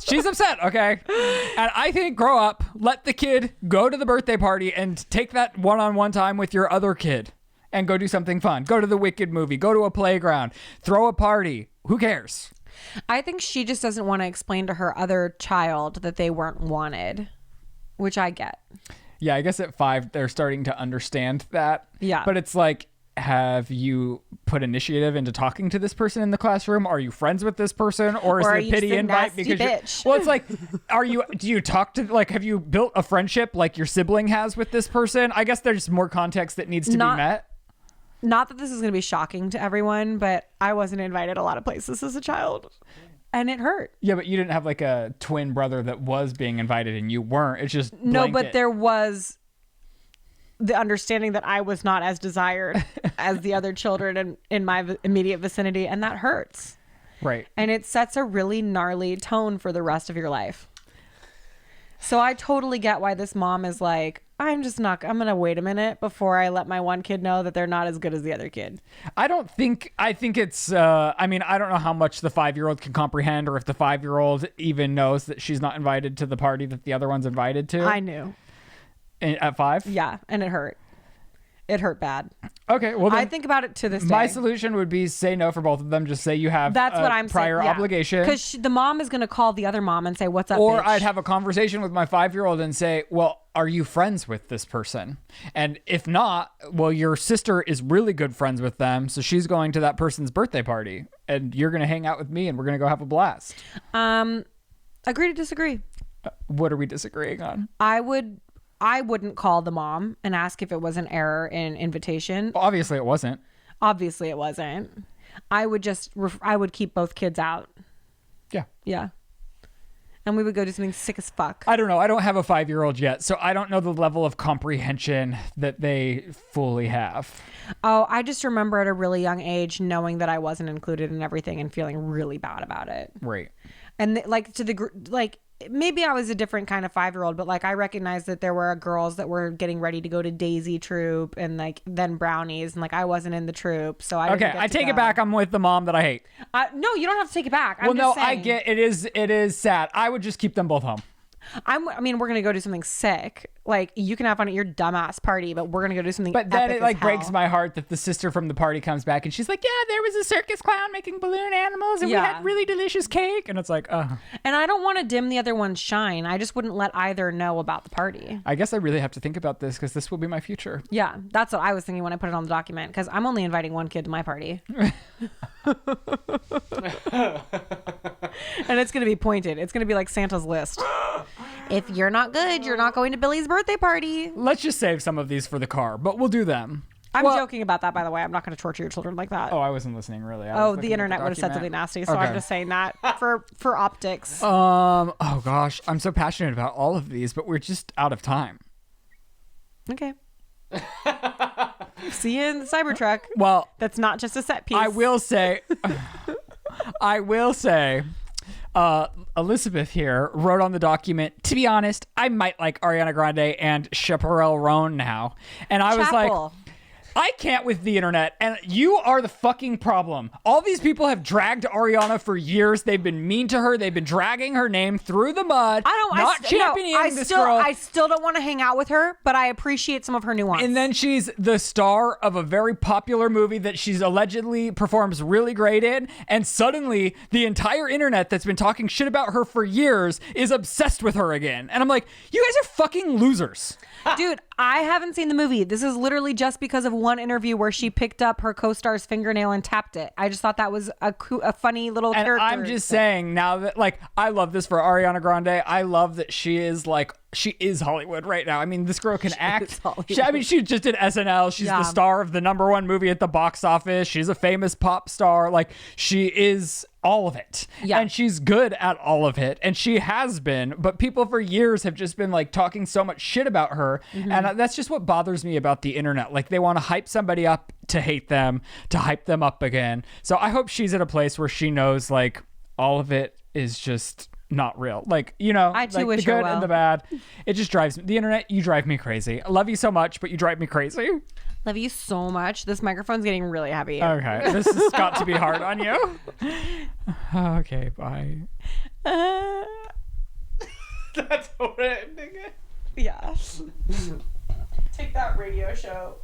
She's upset, okay? And I think grow up, let the kid go to the birthday party and take that one-on-one time with your other kid and go do something fun. Go to the Wicked movie, go to a playground, throw a party. Who cares? I think she just doesn't want to explain to her other child that they weren't wanted, which I get. Yeah, I guess at 5, they're starting to understand that. Yeah. But it's like, have you put initiative into talking to this person in the classroom? Are you friends with this person? Or is it a pity invite? Because well, it's like, do you talk to, like, have you built a friendship like your sibling has with this person? I guess there's more context that needs to be met. Not that this is going to be shocking to everyone, but I wasn't invited a lot of places as a child. And it hurt. Yeah, but you didn't have like a twin brother that was being invited and you weren't. It's just no, but there was the understanding that I was not as desired as the other children in my immediate vicinity, and that hurts. Right. And it sets a really gnarly tone for the rest of your life. So I totally get why this mom is like, I'm going to wait a minute before I let my one kid know that they're not as good as the other kid. I think it's, I mean, I don't know how much the 5-year-old can comprehend or if the 5-year-old even knows that she's not invited to the party that the other one's invited to. I knew. At 5? Yeah, and it hurt. It hurt bad. Okay, well then, I think about it to this day. My solution would be say no for both of them. Just say you have That's what I'm prior saying. Yeah. obligation. Because the mom is going to call the other mom and say, what's up, Or bitch? I'd have a conversation with my 5-year-old and say, well, are you friends with this person? And if not, well, your sister is really good friends with them. So she's going to that person's birthday party and you're going to hang out with me and we're going to go have a blast. Agree to disagree. What are we disagreeing on? I wouldn't call the mom and ask if it was an error in invitation. Well, obviously it wasn't. Obviously it wasn't. I would keep both kids out. Yeah. Yeah. And we would go do something sick as fuck. I don't know. I don't have a 5-year-old yet, so I don't know the level of comprehension that they fully have. Oh, I just remember at a really young age knowing that I wasn't included in everything and feeling really bad about it. Right. And maybe I was a different kind of 5-year-old, but like I recognized that there were girls that were getting ready to go to Daisy troop and like then brownies, and like I wasn't in the troop, so I didn't get to take go. it back. I'm with the mom that I hate. No, you don't have to take it back. I get it is sad. I would just keep them both home. I mean, we're gonna go do something sick. Like, you can have fun at your dumbass party, but we're gonna go do something. But then epic it like as hell. breaks my heart that the sister from the party comes back and she's like, yeah, there was a circus clown making balloon animals and we Yeah. had really delicious cake. And it's like, And I don't want to dim the other one's shine. I just wouldn't let either know about the party. I guess I really have to think about this because this will be my future. Yeah, that's what I was thinking when I put it on the document, because I'm only inviting one kid to my party. And it's going to be pointed. It's going to be like Santa's list. If you're not good, you're not going to Billy's birthday party. Let's just save some of these for the car, but we'll do them. I'm joking about that, by the way. I'm not going to torture your children like that. Oh, I wasn't listening really. The internet would have said something nasty, so Okay. I'm just saying that for optics. Oh gosh, I'm so passionate about all of these, but we're just out of time. Okay. See you in the Cybertruck. Well, That's not just a set piece. I will say, Elizabeth here wrote on the document, to be honest, I might like Ariana Grande and Chaparral Roan now. And I was like, Chapel. I can't with the internet, and you are the fucking problem. All these people have dragged Ariana for years. They've been mean to her. They've been dragging her name through the mud. Championing this girl. I still don't want to hang out with her, but I appreciate some of her nuance. And then she's the star of a very popular movie that she's allegedly performs really great in. And suddenly the entire internet that's been talking shit about her for years is obsessed with her again. And I'm like, you guys are fucking losers. Dude, I haven't seen the movie. This is literally just because of one interview where she picked up her co-star's fingernail and tapped it. I just thought that was a funny little And character. I'm just saying now that, like, I love this for Ariana Grande. I love that she is Hollywood right now. I mean, this girl can act. She just did SNL. She's the star of the #1 movie at the box office. She's a famous pop star. Like, she is all of it. Yeah. And she's good at all of it. And she has been. But people for years have just been, like, talking so much shit about her. Mm-hmm. And that's just what bothers me about the internet. Like, they want to hype somebody up to hate them, to hype them up again. So I hope she's at a place where she knows, like, all of it is just not real. Like, you know, I too like wish the her good well. and the bad. It just drives me. The internet, you drive me crazy. I love you so much, but you drive me crazy. Love you so much. This microphone's getting really heavy. Okay, this has got to be hard on you. Okay, bye. That's how we're ending it. Yeah. Take that radio show.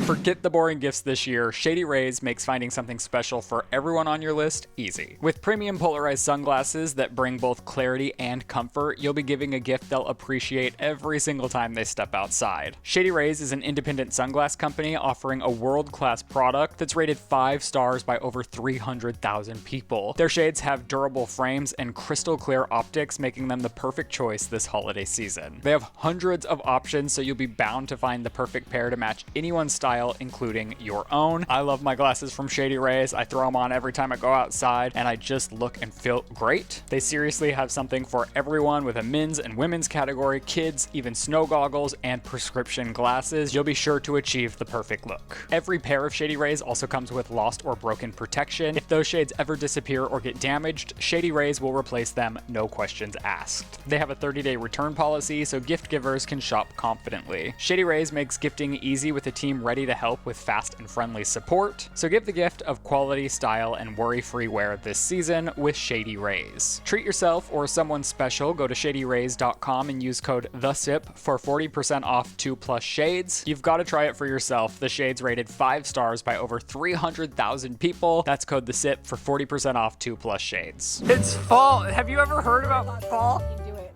Forget the boring gifts this year. Shady Rays makes finding something special for everyone on your list easy. With premium polarized sunglasses that bring both clarity and comfort, you'll be giving a gift they'll appreciate every single time they step outside. Shady Rays is an independent sunglass company offering a world-class product that's rated 5 stars by over 300,000 people. Their shades have durable frames and crystal clear optics, making them the perfect choice this holiday season. They have hundreds of options, so you'll be bound to find the perfect pair to match anyone's style, including your own. I love my glasses from Shady Rays. I throw them on every time I go outside and I just look and feel great. They seriously have something for everyone with a men's and women's category, kids, even snow goggles, and prescription glasses. You'll be sure to achieve the perfect look. Every pair of Shady Rays also comes with lost or broken protection. If those shades ever disappear or get damaged, Shady Rays will replace them, no questions asked. They have a 30-day return policy, so gift givers can shop confidently. Shady Rays makes gifting easy with a team ready to help with fast and friendly support. So give the gift of quality, style, and worry-free wear this season with Shady Rays. Treat yourself or someone special. Go to shadyrays.com and use code THESIP for 40% off 2+ shades. You've got to try it for yourself. The shades rated 5 stars by over 300,000 people. That's code THESIP for 40% off 2+ shades. It's fall. Have you ever heard about fall?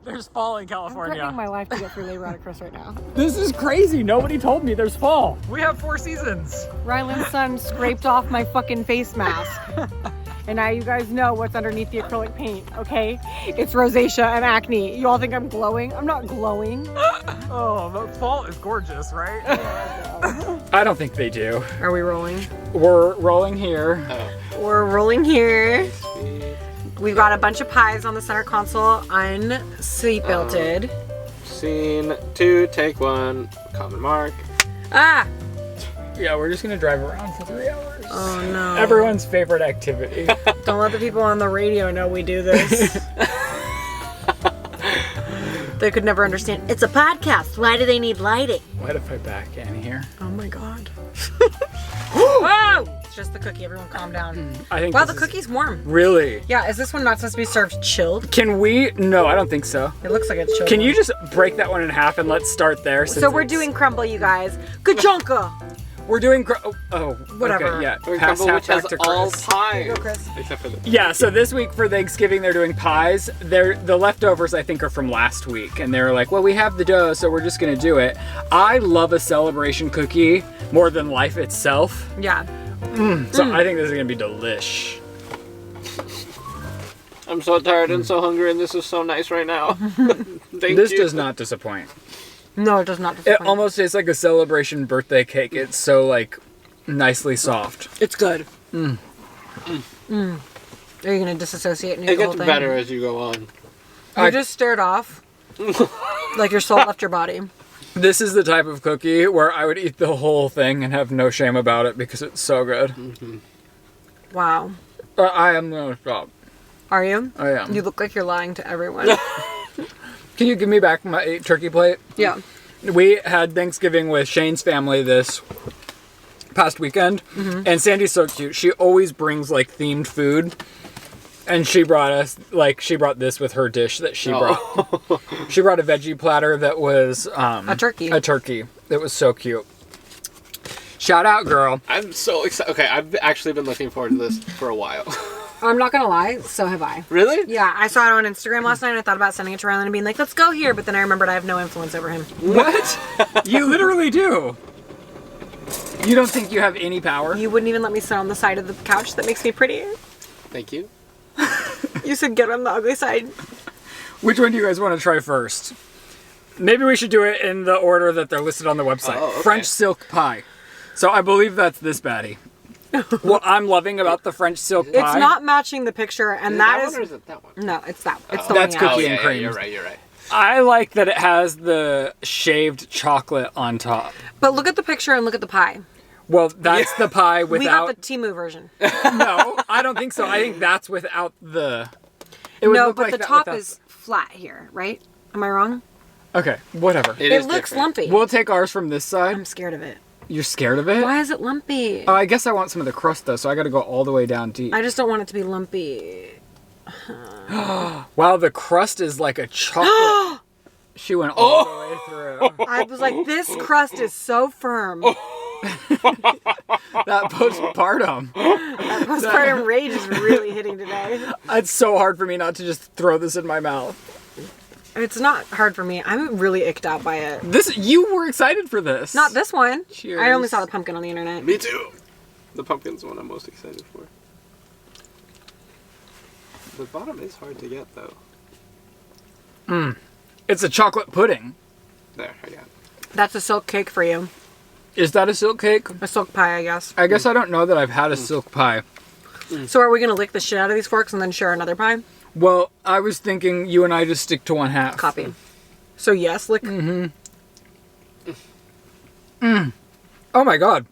There's fall in California. I'm my life to get through labor out of Chris right now. This is crazy. Nobody told me there's fall. We have 4 seasons. Ryland's son scraped off my fucking face mask. And now you guys know what's underneath the acrylic paint, okay? It's rosacea and acne. You all think I'm glowing? I'm not glowing. Oh, but fall is gorgeous, right? I don't think they do. Are we rolling? We're rolling here. We're rolling here. We've got a bunch of pies on the center console, unseatbelted. Scene 2, take 1, common mark. Ah! Yeah, we're just gonna drive around for 3 hours. Oh no. Everyone's favorite activity. Don't let the people on the radio know we do this. They could never understand. It's a podcast. Why do they need lighting? What if I back in here? Oh my god. Oh! just the cookie. Everyone calm down. I think Wow, the this is- cookie's warm. Really? Yeah, is this one not supposed to be served chilled? Can we? No, I don't think so. It looks like it's chilled. Can you just break that one in half and let's start there? So we're it's- doing Crumbl, you guys. Kajonka! We're doing. Whatever. Okay, yeah. Doing Pass Crumbl, half which has back to all Chris. pies. Go, Chris. Except for the. Yeah, so this week for Thanksgiving they're doing pies. The leftovers I think are from last week, and they're like, well, we have the dough, so we're just gonna do it. I love a celebration cookie more than life itself, Yeah. so I think this is gonna be delish. I'm so tired and so hungry, and this is so nice right now. Thank This you. does not disappoint. No, it does not It disappoint. almost tastes like a celebration birthday cake. It's so like nicely soft. It's good. Are you gonna disassociate and eat It the whole gets thing? better as you go on. You just stared off. Like your soul left your body. This is the type of cookie where I would eat the whole thing and have no shame about it because it's so good. Wow. I am gonna stop. Are you? I am. You look like you're lying to everyone. Can you give me back my turkey plate? Yeah. We had Thanksgiving with Shane's family this past weekend, and Sandy's so cute. She always brings like themed food, and she brought this with her dish that she brought. She brought a veggie platter that was A turkey. A turkey. It was so cute. Shout out, girl. I'm so excited. Okay, I've actually been looking forward to this for a while. I'm not gonna lie, so have I. Really? Yeah, I saw it on Instagram last night and I thought about sending it to Ryland and being like, let's go here, but then I remembered I have no influence over him. What? You literally do. You don't think you have any power? You wouldn't even let me sit on the side of the couch that makes me pretty. Thank you. You said get on the ugly side. Which one do you guys want to try first? Maybe we should do it in the order that they're listed on the website. Oh, okay. French silk pie. So I believe that's this baddie. What I'm loving about the French silk pie. It's not matching the picture, and Is that it is... one or is it that one? No, it's that. It's the That's one. cookie Yeah. and cream. You're right. You're right. I like that it has the shaved chocolate on top. But look at the picture and look at the pie. Well, that's the pie We without. got the Temu version. No, I don't think so. I think that's without the. It would No, look but like the that top without is flat here, right? Am I wrong? Okay, whatever. It is looks different. lumpy. We'll take ours from this side. I'm scared of it. You're scared of it? Why is it lumpy? Oh, I guess I want some of the crust though, so I got to go all the way down deep. I just don't want it to be lumpy. Wow, the crust is like a chocolate. She went all the way through. I was like, this crust is so firm. That postpartum. Postpartum rage is really hitting today. It's so hard for me not to just throw this in my mouth. It's not hard for me. I'm really icked out by it. You were excited for this. Not this one. Cheers. I only saw the pumpkin on the internet. Me too. The pumpkin's the one I'm most excited for. The bottom is hard to get though. It's a chocolate pudding. There, I got it. That's a silk cake for you. Is that a silk cake? A silk pie, I guess. I guess I don't know that I've had a silk pie. So are we going to lick the shit out of these forks and then share another pie? Well, I was thinking you and I just stick to one half. Copy. So yes, lick. Oh my god.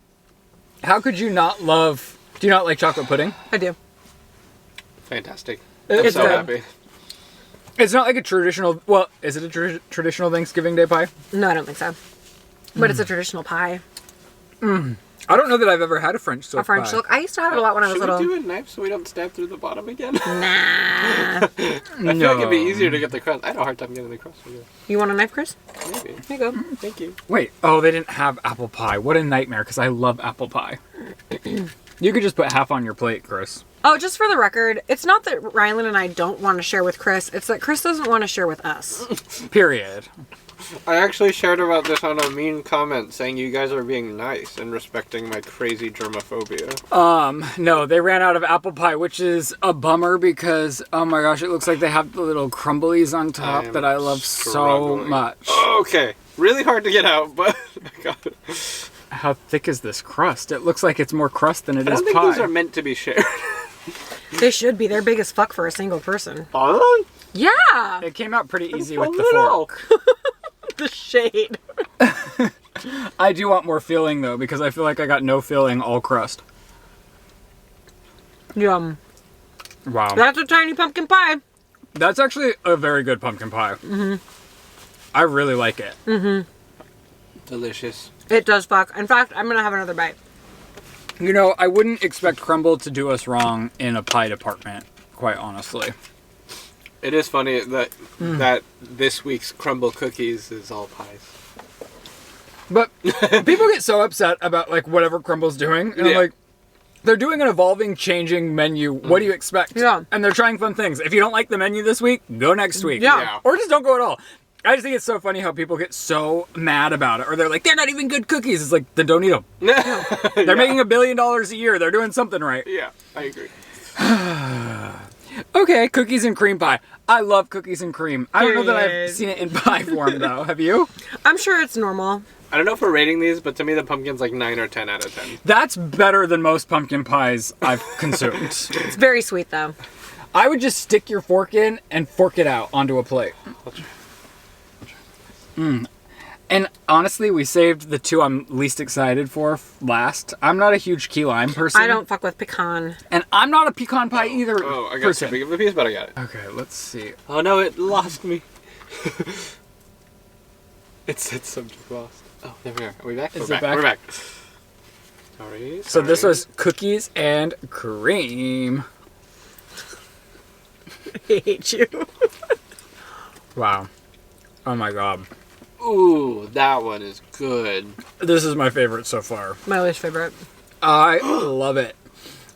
How could you not love... Do you not like chocolate pudding? I do. Fantastic. I'm It's so good. happy. It's not like a traditional... Well, is it a traditional Thanksgiving Day pie? No, I don't think so. But it's a traditional pie. I don't know that I've ever had a French silk A French pie. silk. I used to have it a lot when I was Should little. we do a knife so we don't stab through the bottom again? Nah. I feel like it'd be easier to get the crust. I had a hard time getting the crust. You want a knife, Chris? Maybe. Here you go. Thank you. Wait, oh, they didn't have apple pie. What a nightmare, because I love apple pie. You could just put half on your plate, Chris. Oh, just for the record, it's not that Ryland and I don't want to share with Chris. It's that Chris doesn't want to share with us. Period. I actually shared about this on a mean comment saying you guys are being nice and respecting my crazy germophobia. No, they ran out of apple pie, which is a bummer because, oh my gosh, it looks like they have the little crumblies on top am that I love so struggling. much. Okay. Really hard to get out, but I got it. How thick is this crust? It looks like it's more crust than it I is don't think pie. these are meant to be shared. They should be. They're big as fuck for a single person. Huh? Yeah. It came out pretty easy with A the little. fork. The shade. I do want more filling though, because I feel like I got no filling, all crust. Yum. Wow. That's a tiny pumpkin pie. That's actually a very good pumpkin pie. Mm-hmm. I really like it. Delicious. It does fuck. In fact, I'm going to have another bite. You know, I wouldn't expect Crumbl to do us wrong in a pie department, quite honestly. It is funny that this week's Crumbl cookies is all pies. But people get so upset about like whatever Crumbl's doing, and I'm like, they're doing an evolving, changing menu. What do you expect? Yeah. And they're trying fun things. If you don't like the menu this week, go next week. Yeah. Or just don't go at all. I just think it's so funny how people get so mad about it. Or they're like, they're not even good cookies. It's like, then don't eat them. They're making $1 billion a year. They're doing something right. Yeah, I agree. Okay, cookies and cream pie. I love cookies and cream. I don't know that I've seen it in pie form, though. Have you? I'm sure it's normal. I don't know if we're rating these, but to me the pumpkin's like 9 or 10 out of 10. That's better than most pumpkin pies I've consumed. It's very sweet, though. I would just stick your fork in and fork it out onto a plate. And honestly, we saved the two I'm least excited for last. I'm not a huge key lime person. I don't fuck with pecan. And I'm not a pecan pie either. Oh, I got person. too big of a piece, but I got it. Okay, let's see. Oh no, it lost me. It said subject lost. Oh, there we are. Are we back? Is We're it back. back? We're back. Sorry. So this was cookies and cream. I hate you. Wow. Oh my god. Ooh, that one is good. This is my favorite so far. My least favorite. I love it.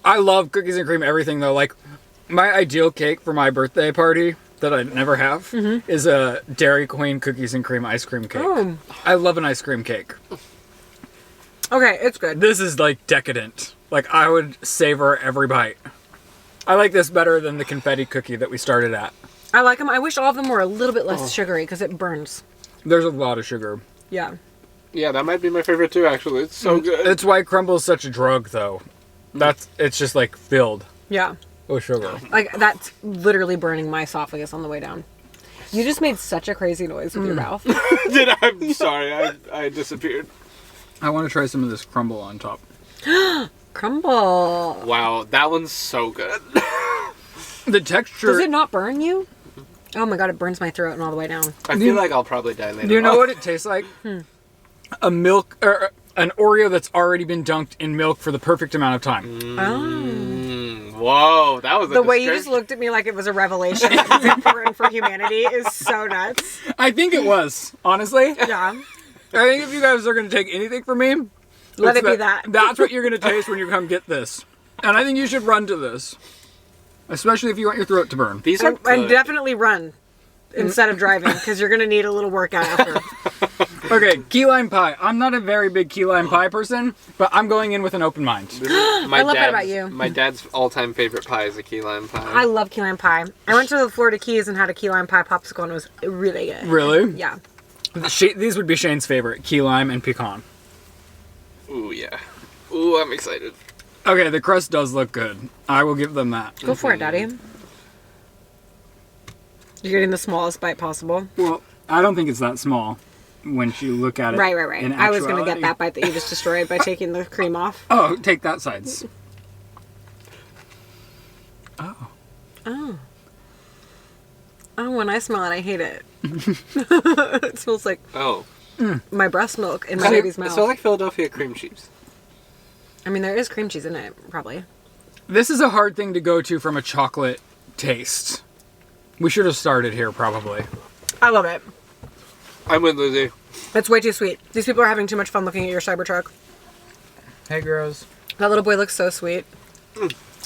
I love cookies and cream everything though. Like, my ideal cake for my birthday party that I never have is a Dairy Queen cookies and cream ice cream cake. Oh. I love an ice cream cake. Okay, it's good. This is like decadent. Like, I would savor every bite. I like this better than the confetti cookie that we started at. I like them. I wish all of them were a little bit less sugary because it burns. There's a lot of sugar. Yeah. Yeah, that might be my favorite too, actually. It's so good. It's why Crumbl is such a drug, though. It's just like filled Yeah. with sugar. Like, that's literally burning my esophagus on the way down. You just made such a crazy noise with your mouth. Did I? I'm sorry, I disappeared. I want to try some of this Crumbl on top. Crumbl. Wow, that one's so good. The texture. Does it not burn you? Oh my god, it burns my throat and all the way down. I feel like I'll probably die later. Do you know what it tastes like? A milk or an Oreo that's already been dunked in milk for the perfect amount of time. Whoa, that was The way you just looked at me like it was a revelation that was important for humanity is so nuts. I think it was, honestly. Yeah. I think if you guys are going to take anything from me, Let it's it be that. That's what you're going to taste when you come get this. And I think you should run to this. Especially if you want your throat to burn. These are good. And definitely run instead of driving because you're going to need a little workout after. Okay, key lime pie. I'm not a very big key lime pie person, but I'm going in with an open mind. This is my I love that dad's- about you. My dad's all-time favorite pie is a key lime pie. I love key lime pie. I went to the Florida Keys and had a key lime pie popsicle and it was really good. Really? Yeah. These would be Shane's favorite, key lime and pecan. Ooh, yeah. Ooh, I'm excited. Okay, the crust does look good. I will give them that. Go for it, Daddy. You're getting the smallest bite possible. Well, I don't think it's that small when you look at it. Right. in I was going to get actuality. that bite that you just destroyed by taking the cream off. Oh, take that sides. Oh, when I smell it, I hate it. It smells like Oh. my breast milk in my baby's It mouth. smells like Philadelphia cream cheese. I mean, there is cream cheese in it, probably. This is a hard thing to go to from a chocolate taste. We should have started here, probably. I love it. I'm with Lizzie. It's way too sweet. These people are having too much fun looking at your Cybertruck. Hey, girls. That little boy looks so sweet.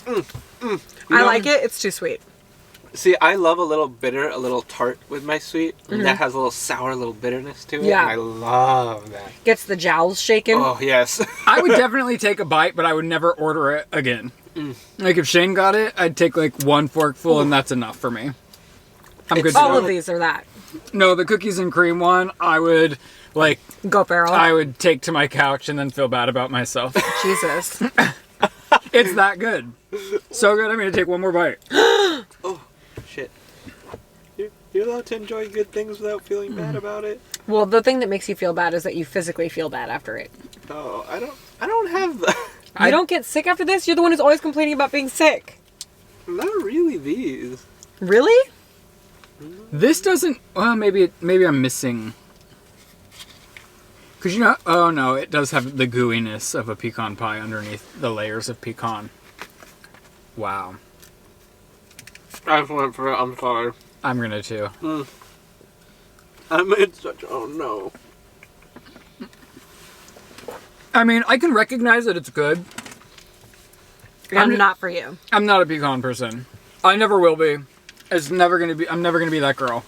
I like it. It's too sweet. See, I love a little bitter, a little tart with my sweet. And that has a little sour, a little bitterness to it. Yeah. And I love that. Gets the jowls shaken. Oh, yes. I would definitely take a bite, but I would never order it again. Like, if Shane got it, I'd take, like, one forkful, and that's enough for me. I'm good to All go. of these are that. No, the cookies and cream one, I would, like, Go feral. I would take to my couch and then feel bad about myself. Jesus. It's that good. So good, I'm going to take one more bite. Oh, shit. You're allowed to enjoy good things without feeling bad about it? Well, the thing that makes you feel bad is that you physically feel bad after it. Oh, I don't have that. You don't get sick after this? You're the one who's always complaining about being sick. Not really these. Really? This doesn't, well, maybe I'm missing. Because you know, oh no, it does have the gooiness of a pecan pie underneath the layers of pecan. Wow. I went for it. I'm sorry. I'm gonna too. I made such. Oh no. I mean, I can recognize that it's good. I'm not for you. I'm not a pecan person. I never will be. It's never gonna be. I'm never gonna be that girl.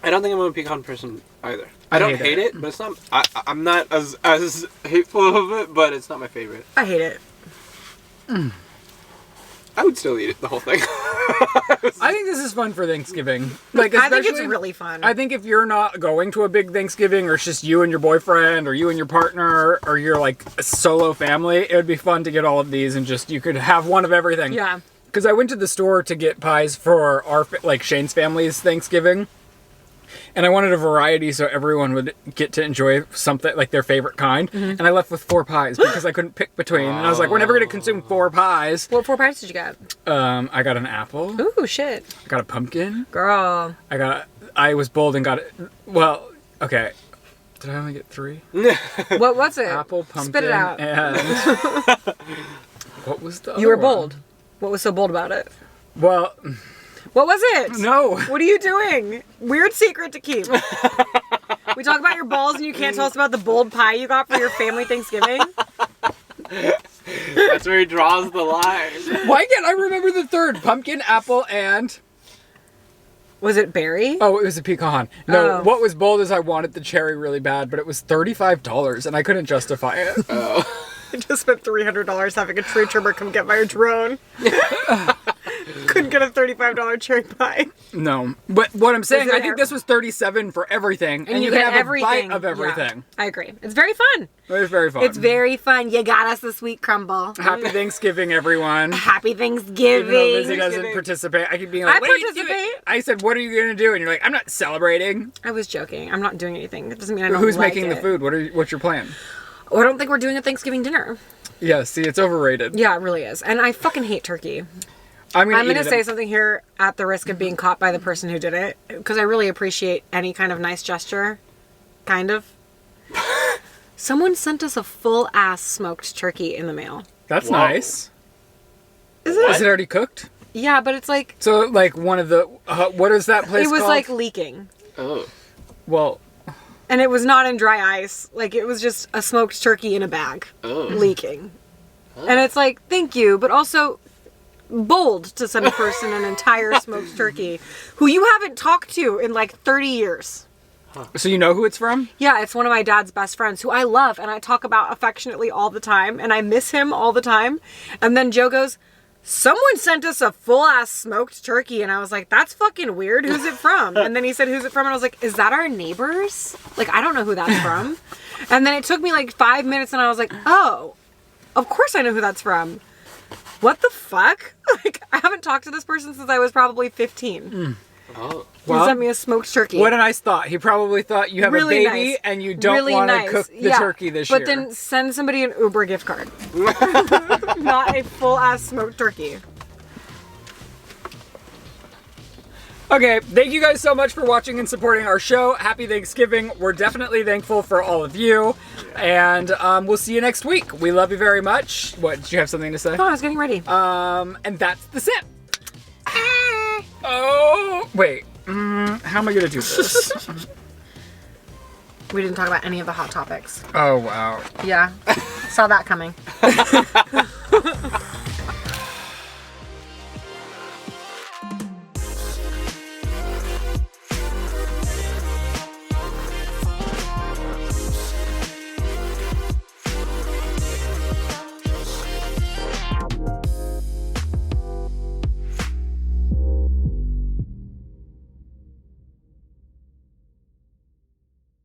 I don't think I'm a pecan person either. I don't hate it, but it's not. I'm not as hateful of it, but it's not my favorite. I hate it. I would still eat it, the whole thing. I think this is fun for Thanksgiving. Like, I think it's especially- really fun. I think if you're not going to a big Thanksgiving, or it's just you and your boyfriend, or you and your partner, or you're like a solo family, it would be fun to get all of these and just you could have one of everything. Yeah. Because I went to the store to get pies for our like Shane's family's Thanksgiving, and I wanted a variety so everyone would get to enjoy something like their favorite kind. And I left with 4 pies because I couldn't pick between. And I was like, we're never gonna consume 4 pies. What 4 pies did you get? I got an apple. Ooh, shit. I got a pumpkin. Girl. I was bold and got it. Well, okay. Did I only get 3? What was it? Apple, pumpkin, Spit it out. and what was the? You were other one? bold. What was so bold about it? Well, What was it? no. What are you doing? Weird secret to keep. We talk about your balls and you can't tell us about the bold pie you got for your family Thanksgiving? That's where he draws the line. Why can't I remember the third? Pumpkin, apple, and Was it berry? oh, it was a pecan. No, Oh. what was bold is I wanted the cherry really bad, but it was $35 and I couldn't justify it. I just spent $300 having a tree trimmer come get my drone. Couldn't get a $35 cherry pie. No, but what I'm saying, it I think this was $37 for everything, and you can get have everything. a bite of everything. Yeah, I agree. It's very fun. It was very fun. It's very fun. You got us the sweet Crumbl. Happy Thanksgiving, everyone. Happy Even though Thanksgiving. Lizzie doesn't participate, I keep being like, I what are you doing? participate. I said, what are you going to do? And you're like, I'm not celebrating. I was joking. I'm not doing anything. That doesn't mean I don't Who's like making the it. food? What's your plan? Oh, I don't think we're doing a Thanksgiving dinner. Yeah, see, it's overrated. Yeah, it really is. And I fucking hate turkey. I'm I'm going going to to say something here at the risk of being caught by the person who did it, because I really appreciate any kind of nice gesture. Kind of. Someone sent us a full-ass smoked turkey in the mail. That's Whoa. nice. Is it already cooked? Yeah, but it's like, So, like, one of the, what is that place it was called? like leaking. Oh. Well, And it was not in dry ice. Like, it was just a smoked turkey in a bag. Oh. Leaking. And it's like, thank you, but also bold to send a person an entire smoked turkey who you haven't talked to in like 30 years. so you know who it's from? Yeah, it's one of my dad's best friends who I love and I talk about affectionately all the time and I miss him all the time. And then Joe goes, someone sent us a full-ass smoked turkey. And I was like, that's fucking weird. Who's it from? And then he said, who's it from? And I was like, is that our neighbors? Like, I don't know who that's from. And then it took me like 5 minutes and I was like, oh, of course I know who that's from. What the fuck? Like, I haven't talked to this person since I was probably 15. Oh. He sent me a smoked turkey. What a nice thought. He probably thought you have Really a baby nice. and you don't Really want to nice. cook the Yeah. turkey this year. But then send somebody an Uber gift card. Not a full-ass smoked turkey. Okay, thank you guys so much for watching and supporting our show. Happy Thanksgiving. We're definitely thankful for all of you. And we'll see you next week. We love you very much. What, did you have something to say? Oh, I was getting ready. And that's the sip. Oh, wait. How am I going to do this? We didn't talk about any of the hot topics. Oh, wow. Yeah. Saw that coming.